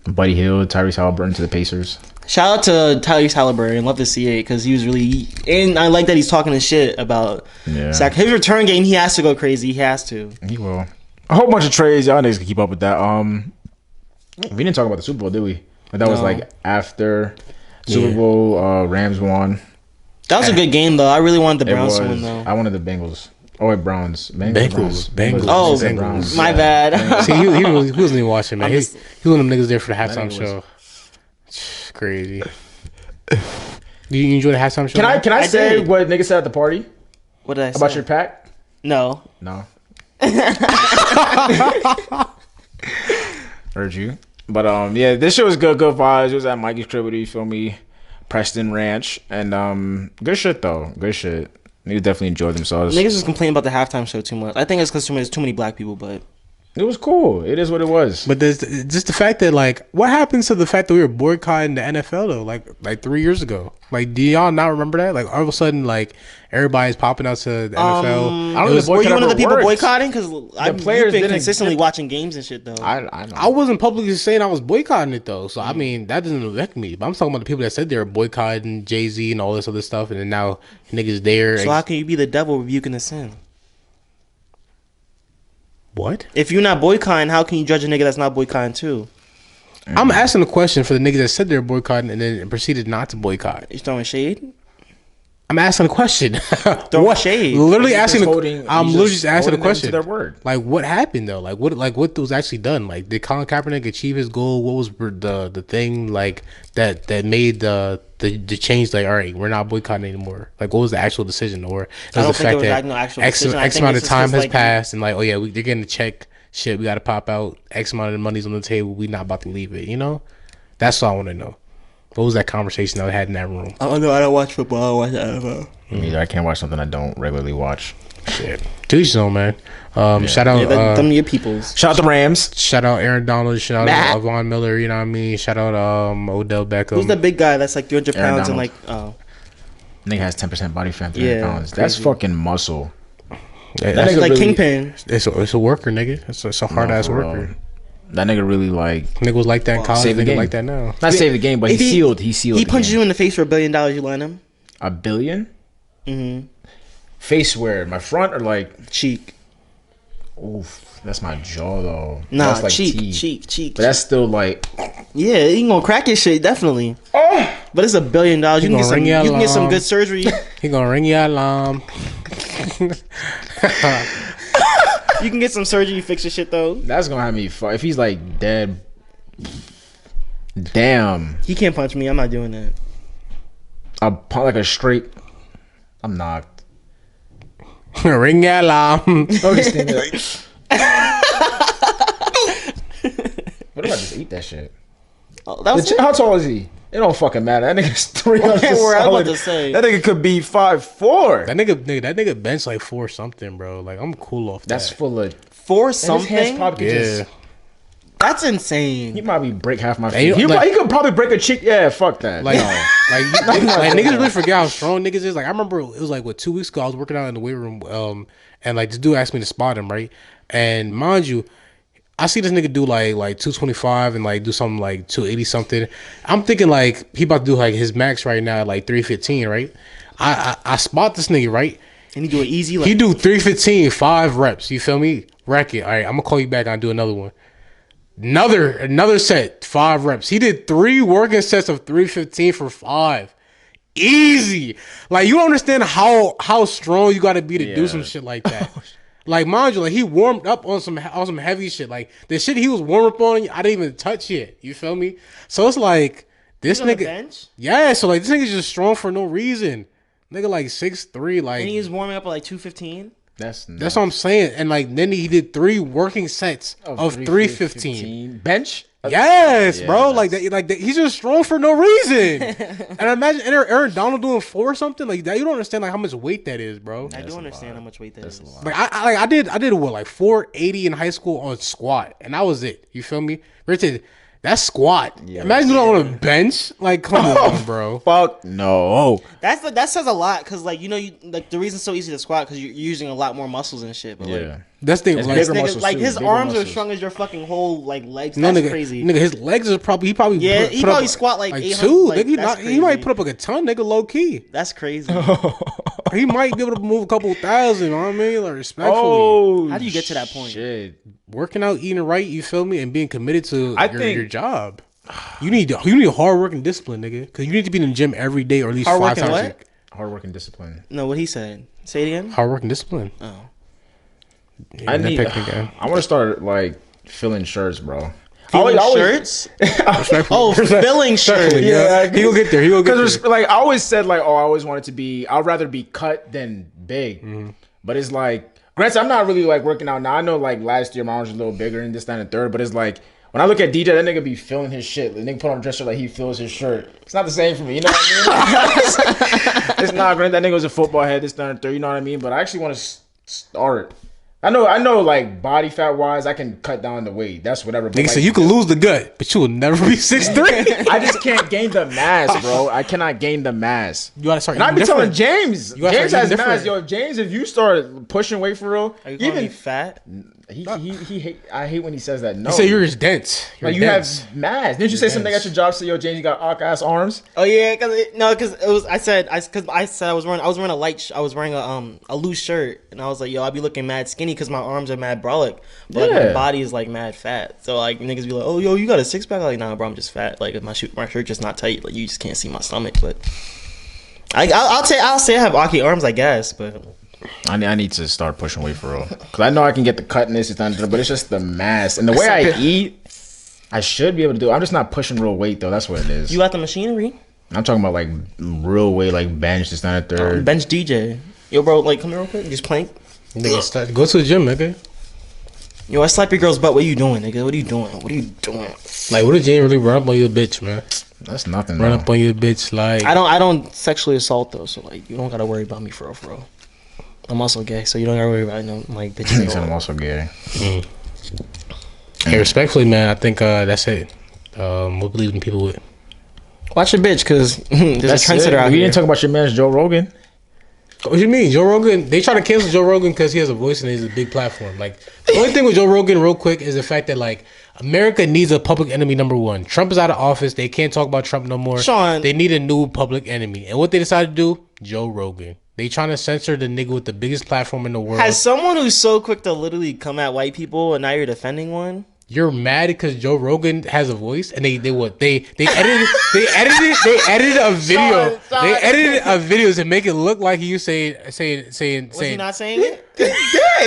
Buddy Hield, Tyrese Halliburton to the Pacers. Shout out to Tyrese Halliburton. Love to see it because he was really, and I like that he's talking his shit about Zach. His return game, he has to go crazy. He has to. He will. A whole bunch of trades. Y'all niggas can keep up with that. We didn't talk about the Super Bowl, did we? But that was like after Super Bowl. Rams won. That was a good game though. I really wanted the Browns to win though. I wanted the Bengals. Oh wait, Browns. Bengals. Oh, Browns. my bad. See, he wasn't even watching, man. He was one of them niggas there for the halftime show. Crazy. Do you enjoy the halftime show? Can I say what niggas said at the party? What did I say? About your pack? No. Heard you. But yeah, this shit was good vibes. It was at Mikey's crib, you feel me? Preston Ranch. And good shit though. Good shit. Niggas definitely enjoyed themselves. Niggas was complaining about the halftime show too much. I think it's because there's too many black people, but it was cool. It is what it was. But there's just the fact that, like, what happens to the fact that we were boycotting the NFL though, like 3 years ago? Like, do y'all not remember that? Like, all of a sudden, like, everybody's popping out to the NFL. Were you one of the people boycotting? Because players been consistently watching games and shit though. I wasn't publicly saying I was boycotting it though, so I mean that doesn't affect me. But I'm talking about the people that said they were boycotting Jay-Z and all this other stuff, and then now niggas there. So how can you be the devil rebuking the sin? What? If you're not boycotting, how can you judge a nigga that's not boycotting too? I'm asking a question for the niggas that said they're boycotting and then proceeded not to boycott. You throwing shade? I'm asking a question. Throwing shade. Literally asking. I'm literally just asking a question. Their word. Like, what happened though? Like, what was actually done? Like, did Colin Kaepernick achieve his goal? What was the thing like that made the change? Like, all right, we're not boycotting anymore. Like, what was the actual decision? Or I don't think there was no actual decision. X amount of time has passed, and like, oh yeah, they're getting a check. Shit, we got to pop out. X amount of money's on the table. We not about to leave it. You know, that's all I want to know. What was that conversation that we had in that room? I don't know. I don't watch football. I watch NFL. Neither. I can't watch something I don't regularly watch. Shit. To each own, man. Shout out them your peoples. Shout out the Rams. Shout out Aaron Donald. Shout out Von Miller. You know what I mean? Shout out Odell Beckham. Who's the big guy that's like 300 pounds and like nigga has 10% body fat, 300 pounds. Crazy. That's fucking muscle. Yeah, that's like really, Kingpin. It's a worker, nigga. It's a hard ass worker. That nigga really like nigga was like that in college. Nigga like that now. Not save the game, but he sealed. He punches you in the face for $1 billion. You let him? $1 billion? Mm-hmm. Face where? My front or like cheek? Oof, that's my jaw though. Nah, that's like cheek. But that's still like. Yeah, he gonna crack his shit definitely. Oh, but it's $1 billion. You can get some good surgery. He gonna ring your alarm. You can get some surgery, fix your shit though. That's gonna have me fuck. If he's like dead, damn. He can't punch me. I'm not doing that. I'll punch like a straight. I'm knocked. Ring your alarm. Okay, stand there. What if I just eat that shit? Oh, that was how tall is he? It don't fucking matter. That nigga's 300 Okay, we're solid. about to say. That nigga could be 5'4". That nigga bench like 4 something, bro. Like I'm cool off that. That's full of For and his hands something? probably could Yeah. just, That's insane. he probably break half my Hey, feet. like- He could probably break a cheek. Yeah, fuck that. Like, No. like niggas really forget how strong niggas is. Like I remember it was like 2 weeks ago I was working out in the weight room, and like this dude asked me to spot him, right? And mind you, I see this nigga do like 225 and like do something like 280 something. I'm thinking like he about to do like his max right now at like 315, right? I spot this nigga, right? And he do it easy. Like, He do 315, 5 reps. You feel me? Rack it. All right, I'm gonna call you back. I'll do another one. Another set, 5 reps. He did 3 working sets of 315 for 5. Easy. Like you don't understand how strong you gotta be to do some shit like that. Like mind you, like he warmed up on some heavy shit. Like the shit he was warm up on, I didn't even touch yet. You feel me? So it's like this on the nigga. bench? Yeah, so like this nigga's just strong for no reason. Nigga like 6'3", like and he was warming up at like 215. That's what I'm saying. And like then he did 3 working sets of 315. bench. Yes, Yeah, bro. Like that, he's just strong for no reason. And I imagine Aaron Donald doing 4 or something like that. You don't understand like how much weight that is, bro. I do understand how much weight that is. Like I did what like 480 in high school on squat, and that was it. You feel me? Richard, that's squat. Imagine doing it on a bench. Like come on, bro. Fuck no. That says a lot because like you like the reason it's so easy to squat because you're using a lot more muscles and shit. But like, That's the thing. It's Like, bigger nigga, muscles like too, his bigger arms are muscles. strong as your fucking whole like legs. no, That's nigga, crazy. nigga, his legs are probably Yeah, he put probably squat like 800, 2. like, Nigga, that's he might crazy. put up like a ton, nigga, low key. That's crazy. He might be able to move a couple thousand. You know what I mean? Like respectfully. Oh, How do you get to that point? Shit. Working out, eating right, you feel me, and being committed to think- your job. You need hard work and discipline, nigga, because you need to be in the gym every day or at least Hard 5 work and times. what? a week. Hard work and discipline. No, what he said. Say it again. Hard work and discipline. Oh, Yeah, I that need. pick again. I want to start like filling shirts, bro. filling I always- shirts. Respectfully. Oh, filling shirts. Respectfully, yeah. He gonna get there. He gonna get there. Because like I always said, like, oh, I always wanted to be. I'd rather be cut than big. Mm-hmm. But it's like, granted, I'm not really like working out now. I know like last year my arms were a little bigger and this, that, and the third. But it's like when I look at DJ, that nigga be feeling his shit. The nigga put on a dress shirt like he feels his shirt. It's not the same for me. You know what I mean? It's not. Granted, that nigga was a football head. This, that, and the third. You know what I mean? But I actually want to start. I know, like body fat wise, I can cut down the weight. That's whatever. But Nigga like, said you can lose the gut, but you will never be 6'3". I just can't gain the mass, bro. I cannot gain the mass. You gotta start. And I be eating telling different. James, You gotta James start has eating mass. different. Yo, James, if you start pushing weight for real, Are you calling me even fat? he hate. I hate when he says that. No, You say you're just dense. You're like you dense. have mass. Didn't you say something at your job? Say, yo, James, you got awk ass arms. Oh yeah, because it was. I said I was wearing a light. I was wearing a loose shirt, and I was like, yo, I be looking mad skinny because my arms are mad brolic, but like, my Yeah. body is like mad fat. So like niggas be like, oh yo, you got a 6-pack? Like nah, bro, I'm just fat. Like my shirt just not tight. Like you just can't see my stomach. But I'll say I have awky arms, I guess, but. I need to start pushing weight for real. Because I know I can get the cutness, but it's just the mass. And the way I eat, I should be able to do it. I'm just not pushing real weight, though. That's what it is. You got the machinery? I'm talking about, like, real weight, like bench, this, that, and the third. Bench DJ. Yo, bro, like, come here real quick. Just plank. Nigga, go to the gym, nigga. Yo, I slap your girl's butt. What are you doing, nigga? What are you doing? Like, what if Jane really run up on your bitch, man? That's nothing, Run though. up on your bitch, like. I don't sexually assault, though, so, like, you don't gotta worry about me for real. I'm also gay, so you don't gotta worry about, like, He bitches. said I'm also gay. Hey, respectfully, man, I think that's it. We'll believe in people with. Watch your bitch, because there's That's a trendsetter it. out We here. didn't talk about your man, Joe Rogan. What you mean, Joe Rogan? They try to cancel Joe Rogan because he has a voice and he's a big platform. Like the only thing with Joe Rogan, real quick, is the fact that like America needs a public enemy number one. Trump is out of office. They can't talk about Trump no more. Sean. They need a new public enemy, and what they decided to do, Joe Rogan. They trying to censor the nigga with the biggest platform in the world. As someone who's so quick to literally come at white people, and now you're defending one? You're mad because Joe Rogan has a voice, and they edited a video. They edited a video to make it look like he was saying. Was he not saying it? Yeah,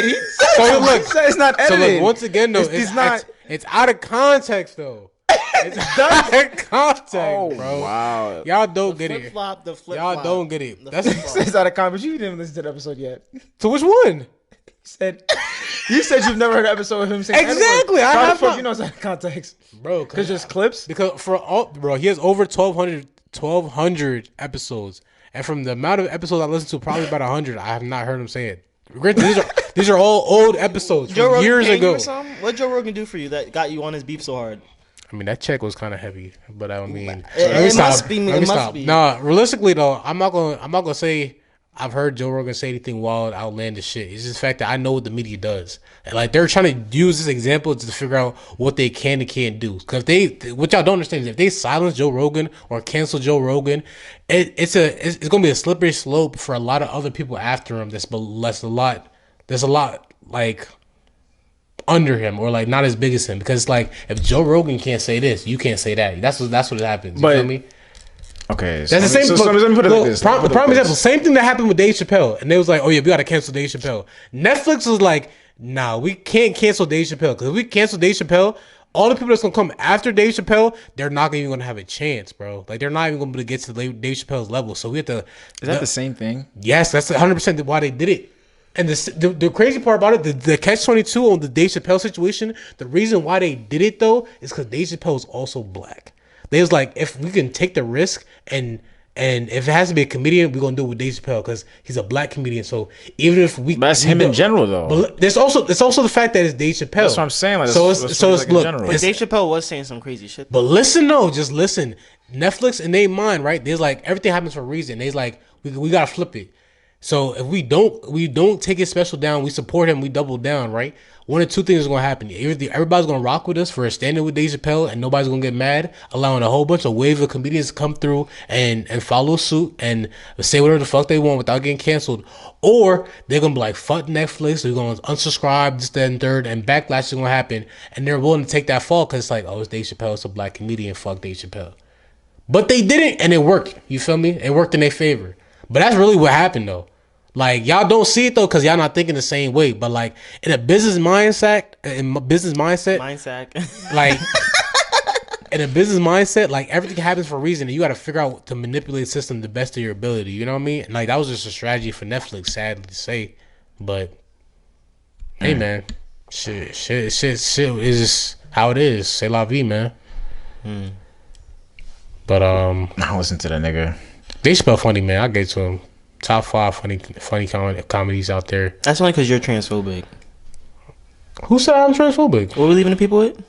he said So look, it's not so edited. look, once again though, it's out of context though. It's out of context, bro. Wow. Y'all don't get it. Flip-flop, the flip Y'all flop. don't get it. The That's flip-flop. It's out of context. You didn't listen to the episode yet. so which one? He said You said you've never heard an episode of him saying Exactly. I How the have fuck not. you know that context, Bro, Because just clips. Because bro, he has over 1,200 episodes, and from the amount of episodes I listened to, probably about 100, I have not heard him say it. Granted, these are all old episodes Joe from Rogan years paying you ago. or something? What Joe Rogan do for you that got you on his beef so hard? I mean, that check was kind of heavy, but I mean, It must be. It must be. Nah, realistically though, I'm not gonna say I've heard Joe Rogan say anything wild, outlandish shit. It's just the fact that I know what the media does, and like they're trying to use this example to figure out what they can and can't do. Because what y'all don't understand is if they silence Joe Rogan or cancel Joe Rogan, it's gonna be a slippery slope for a lot of other people after him. There's a lot like under him or like not as big as him, because it's like if Joe Rogan can't say this, you can't say that. That's what happens. You feel me? Okay, That's the same. So let me put it like this. Prime example. Same thing that happened with Dave Chappelle, and they was like, "Oh yeah, we gotta cancel Dave Chappelle." Netflix was like, "Nah, we can't cancel Dave Chappelle because if we cancel Dave Chappelle, all the people that's gonna come after Dave Chappelle, they're not even gonna have a chance, bro. Like they're not even gonna be able to get to Dave Chappelle's level. So we have to." Is that the same thing? Yes, that's 100% why they did it. And the crazy part about it, the catch-22 on the Dave Chappelle situation, the reason why they did it though is because Dave Chappelle is also black. They was like, if we can take the risk and if it has to be a comedian, we're gonna do it with Dave Chappelle because he's a black comedian. So even if we, That's him in general though. But it's also the fact that it's Dave Chappelle. That's what I'm saying. Like, so it's look, But Dave Chappelle was saying some crazy shit. but listen, though, just listen. Netflix in their mind, right? There's like everything happens for a reason. They's like we gotta flip it. So if we don't take his special down, we support him, we double down, right? One of two things is gonna happen. Either everybody's gonna rock with us for standing with Dave Chappelle, and nobody's gonna get mad, allowing a whole bunch of wave of comedians to come through and follow suit and say whatever the fuck they want without getting canceled. Or they're gonna be like, fuck Netflix, they're gonna unsubscribe, this, that, and third, and backlash is gonna happen, and they're willing to take that fall because it's like, oh, it's Dave Chappelle, it's a black comedian, fuck Dave Chappelle. But they didn't, and it worked. You feel me? It worked in their favor. But that's really what happened, though. Like, y'all don't see it, though, because y'all not thinking the same way. But, like, in a business mindset, like, in a business mindset, like, everything happens for a reason. And you got to figure out to manipulate the system the best of your ability. You know what I mean? And, like, that was just a strategy for Netflix, sadly to say. But, hey, man. Shit is just how it is. C'est la vie, man. But, I listen to that nigga. Dave Chappelle funny, man. I get to him. Top 5 funny comedies out there. That's only because you're transphobic. Who said I'm transphobic? What are we leaving the people with?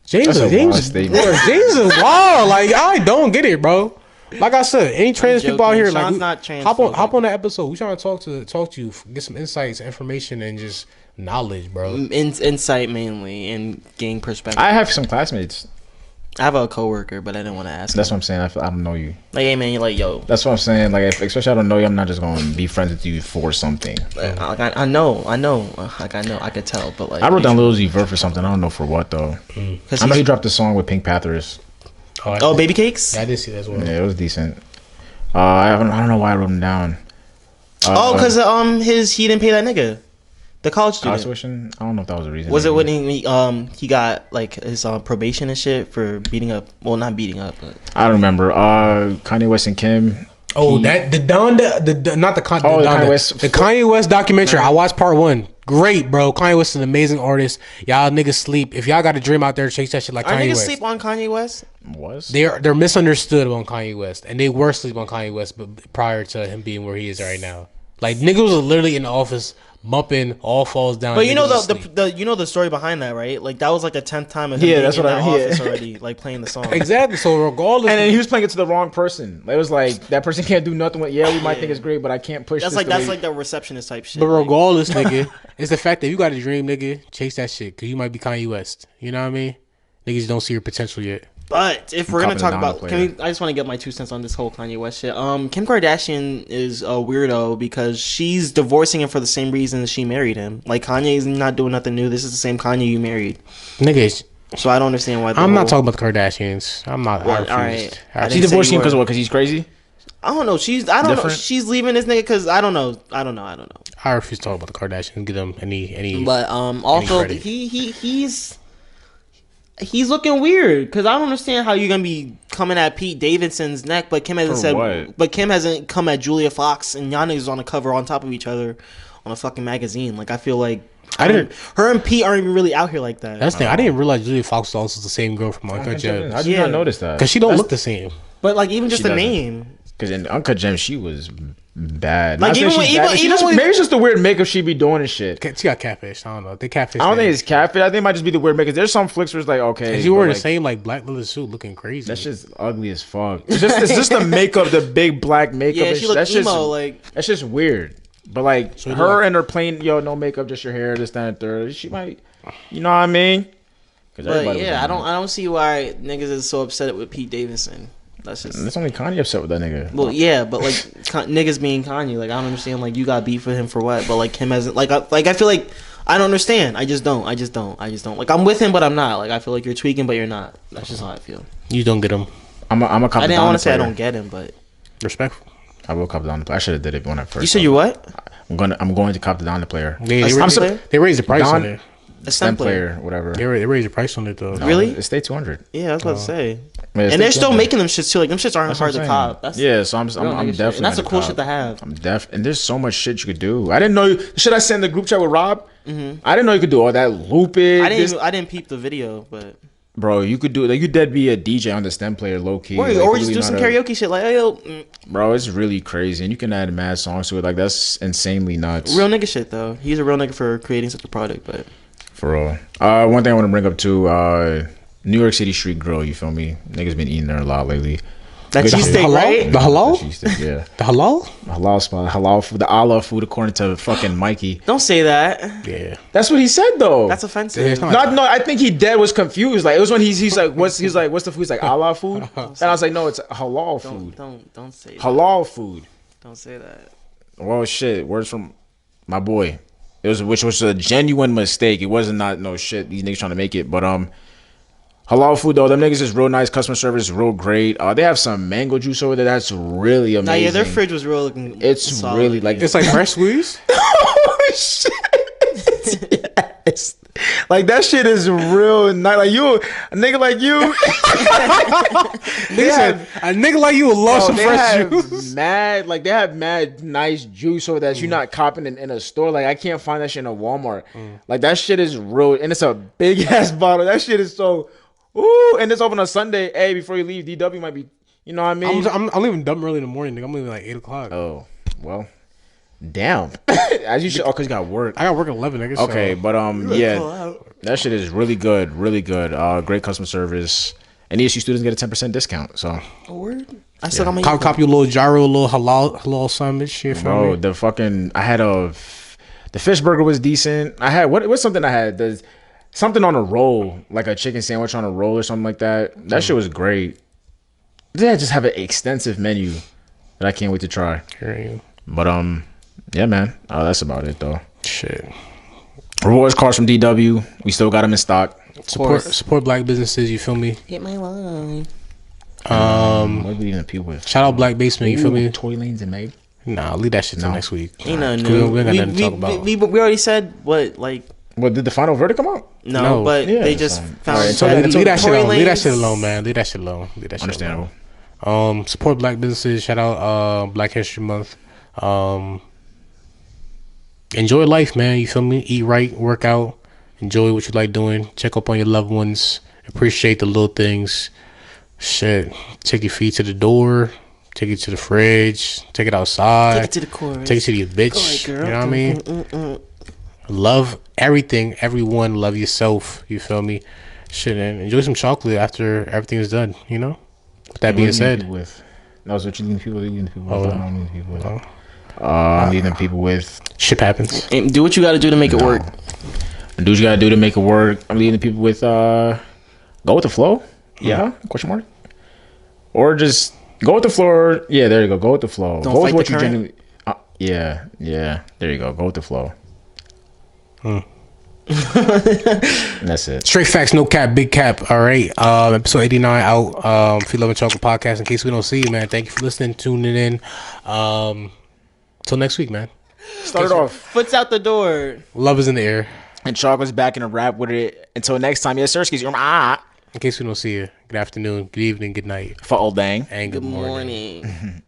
James is wild. Like, I don't get it, bro. Like I said, any trans people out here, Sean's like, not hop on the episode. We trying to talk to you, get some insights, information, and just knowledge, bro. Insight mainly and gain perspective. I have some classmates. I have a coworker, but I didn't want to ask. That's him. what I'm saying. I don't know you. Like, hey man, you're like, yo. That's what I'm saying. Like, especially I don't know you, I'm not just going to be friends with you for something. Like, I know. Like, I know. I could tell, but like, I wrote down Lil Uzi Vert for something. I don't know for what though. I know he dropped a song with Pink Panthers. Oh, Baby Cakes. Yeah, I did see that as well. Yeah, it was decent. I don't know why I wrote him down. Because he didn't pay that nigga, the college student. Tuition? I don't know if that was the reason. Was it when he got like his probation and shit for beating up? Well, not beating up, but I don't remember. Kanye West and Kim. Oh, not the Kanye West documentary. I watched part 1. Great, bro. Kanye West is an amazing artist. Y'all niggas sleep. If y'all got a dream out there, chase that shit like Are Kanye niggas West. sleep on Kanye West? They're misunderstood on Kanye West, and they were sleep on Kanye West, but prior to him being where he is right now, like niggas was literally in the office bumping, all falls down. But you know the story behind that, right? Like that was like the 10th time of him being in that office already, like playing the song. Exactly. So regardless, and then he was playing it to the wrong person. It was like that person can't do nothing with. Yeah, we might think it's great, but I can't push. That's like the receptionist type shit. But regardless, nigga, it's the fact that you got a dream, nigga. Chase that shit, cause you might be Kanye West. You know what I mean? Niggas don't see your potential yet. But if we're gonna talk about, I just want to get my 2 cents on this whole Kanye West shit. Kim Kardashian is a weirdo because she's divorcing him for the same reason she married him. Like Kanye's not doing nothing new. This is the same Kanye you married, niggas. So I don't understand why. I'm not talking about the Kardashians. I'm not. All right. She's divorcing him because of what? Because he's crazy. I don't know. I don't know. She's leaving this nigga because I don't know. I refuse to talk about the Kardashians. Give them any. But also he's looking weird because I don't understand how you're gonna be coming at Pete Davidson's neck, but Kim hasn't said. What? But Kim hasn't come at Julia Fox and y'all niggas on the cover on top of each other on a fucking magazine. Like I feel like Her and Pete aren't even really out here like that. That's the thing. I didn't realize Julia Fox was also the same girl from Uncut Gems. I did not notice that. Because she don't look the same. But like even just She the doesn't. name. Because in Uncut Gems, she was bad. Like, Not saying even she's when- bad, but even when- maybe it's just the weird makeup she be doing and shit. She got catfish. I don't know. They catfish. I don't think it's catfish. I think it might just be the weird makeup. There's some flicks where it's like, okay. She wore but, the same like black leather suit, looking crazy. That shit's ugly as fuck. It's just the makeup, the big black makeup. Yeah, and she shit. looked That's emo. just, Like that's just weird. But like So her like- and her plain, no makeup, just your hair, this, that, and third. She might, you know what I mean? but yeah, I don't see why niggas is so upset with Pete Davidson. That's just. That's only Kanye upset with that nigga. Well, yeah, but like niggas being Kanye, like I don't understand. Like you got beef with him for what? But like him as like I feel like I don't understand. I just don't. Like I'm with him, but I'm not. Like I feel like you're tweaking, but you're not. That's just how I feel. You don't get him. I'm a cop. I didn't want to say I don't get him, but Respectful. I will cop down the player. I should have did it when I first. you said you're what? I'm going to cop the down the player. They stem raised, player? they raised the price Don- on it. A Stem stem player. player, whatever. They raised the price on it though. Really? It stayed 200. Yeah, I was about to say. Man, And they're still making them shits too. Like them shits aren't That's hard what to I'm cop. saying. That's Yeah, so I'm real definitely. nigga shit. And that's a gonna cool cop. shit to have. I'm deaf, and there's so much shit you could do. I didn't know. The shit I sent in the group chat with Rob. I didn't know you could do all that looping. I didn't peep the video, but Bro, you could do like you dead be a DJ on the stem player low key. or Like, just really do some not a- karaoke shit. Like yo, Bro, it's really crazy, and you can add mad songs to it. Like that's insanely nuts. real nigga shit though. He's a real nigga for creating such a product, but. For real. One thing I want to bring up too. New York City Street Grill. You feel me? Niggas been eating there a lot lately. That Good shit. cheesesteak, right? The halal? Cheesesteak, yeah. The halal? Halal spot, halal food, the Allah food according to fucking Mikey. Don't say that. Yeah. That's what he said though. That's offensive. Yeah, it's not- No, I think he dead was confused. Like it was when he's like, what's the food? He's like Allah food, and I was like, no, it's halal food, Don't say that. halal food. Don't say that. Well, shit. Words from my boy. Which was a genuine mistake. It wasn't not no shit. These niggas trying to make it, but halal food though. Them niggas is real nice. Customer service is real great. They have some mango juice over there. That's really amazing. Nah, yeah, their fridge was real looking. It's solid. really like It's like fresh squeeze? oh shit. Yes. Like that shit is real nice. Like you, a nigga like you. Nigga said, a nigga like you will love some They fresh have juice. they have mad nice juice so that you're not copping in a store. Like I can't find that shit in a Walmart. Like that shit is real, and it's a big ass bottle. That shit is so. Ooh, and it's open on Sunday. Hey, before you leave, DW might be. You know what I mean? I'm leaving dumb early in the morning, nigga. I'm leaving like 8 o'clock. Oh, well, damn. As you should. Oh, cause you got work. I got work at 11, nigga. Okay, so. but yeah, that shit is really good, really good. Great customer service, and ESU students get a 10% discount. So, Word. I still got my. Cop you a little gyro, a little halal sandwich. Shit, bro, the fish burger was decent. I had what's something I had? There's something on a roll, like a chicken sandwich on a roll or something like that. That shit was great. They just have an extensive menu that I can't wait to try. But yeah, man. That's about it though. Shit. Rewards cards from DW. We still got them in stock. Support black businesses. You feel me? Hit my line. What are we leaving the people with? Shout out Black Basement. You feel me? Toy Lanes and Meg. Nah, leave that shit till next week. Ain't nothing We new. ain't got nothing to talk about. We already said what like. What did the final verdict come out? No, but Yeah, they just so- found. Alright, So Yeah, leave that shit Tory alone. Leave that Lanes- shit alone, man. Leave that shit alone. Leave that shit Understandable. alone. Support black businesses. Shout out Black History Month. Enjoy life, man. You feel me? Eat right, work out, enjoy what you like doing. Check up on your loved ones. Appreciate the little things. Shit. Take your feet to the door. Take it to the fridge. Take it outside. Take it to the chorus. Take it to your bitch. You know what I mean? Love everything, everyone. Love yourself. You feel me? Shit, and enjoy some chocolate after everything is done. You know. With that being said, with that was what you leaving people with. Oh. I'm leaving people with. I'm leaving people with. shit happens. And do what you got to do to make it work. And do what you gotta do to make it work. I'm leaving people with. Go with the flow. Yeah? Question mark. Or just go with the flow. Yeah, there you go. Go with the flow. Don't Go with fight what the you current? genuinely. Yeah. There you go. Go with the flow. And that's it. Straight facts, no cap, big cap. All right. Episode 89 out. Feel Love and Chocolate Podcast. In case we don't see you, man. Thank you for listening, tuning in. Till next week, man. Start it off. Foot's out the door. Love is in the air. And Chocolate's back in a rap with it. Until next time, yes, sir. Excuse me. In case we don't see you, good afternoon, good evening, good night, For old dang. and Good morning.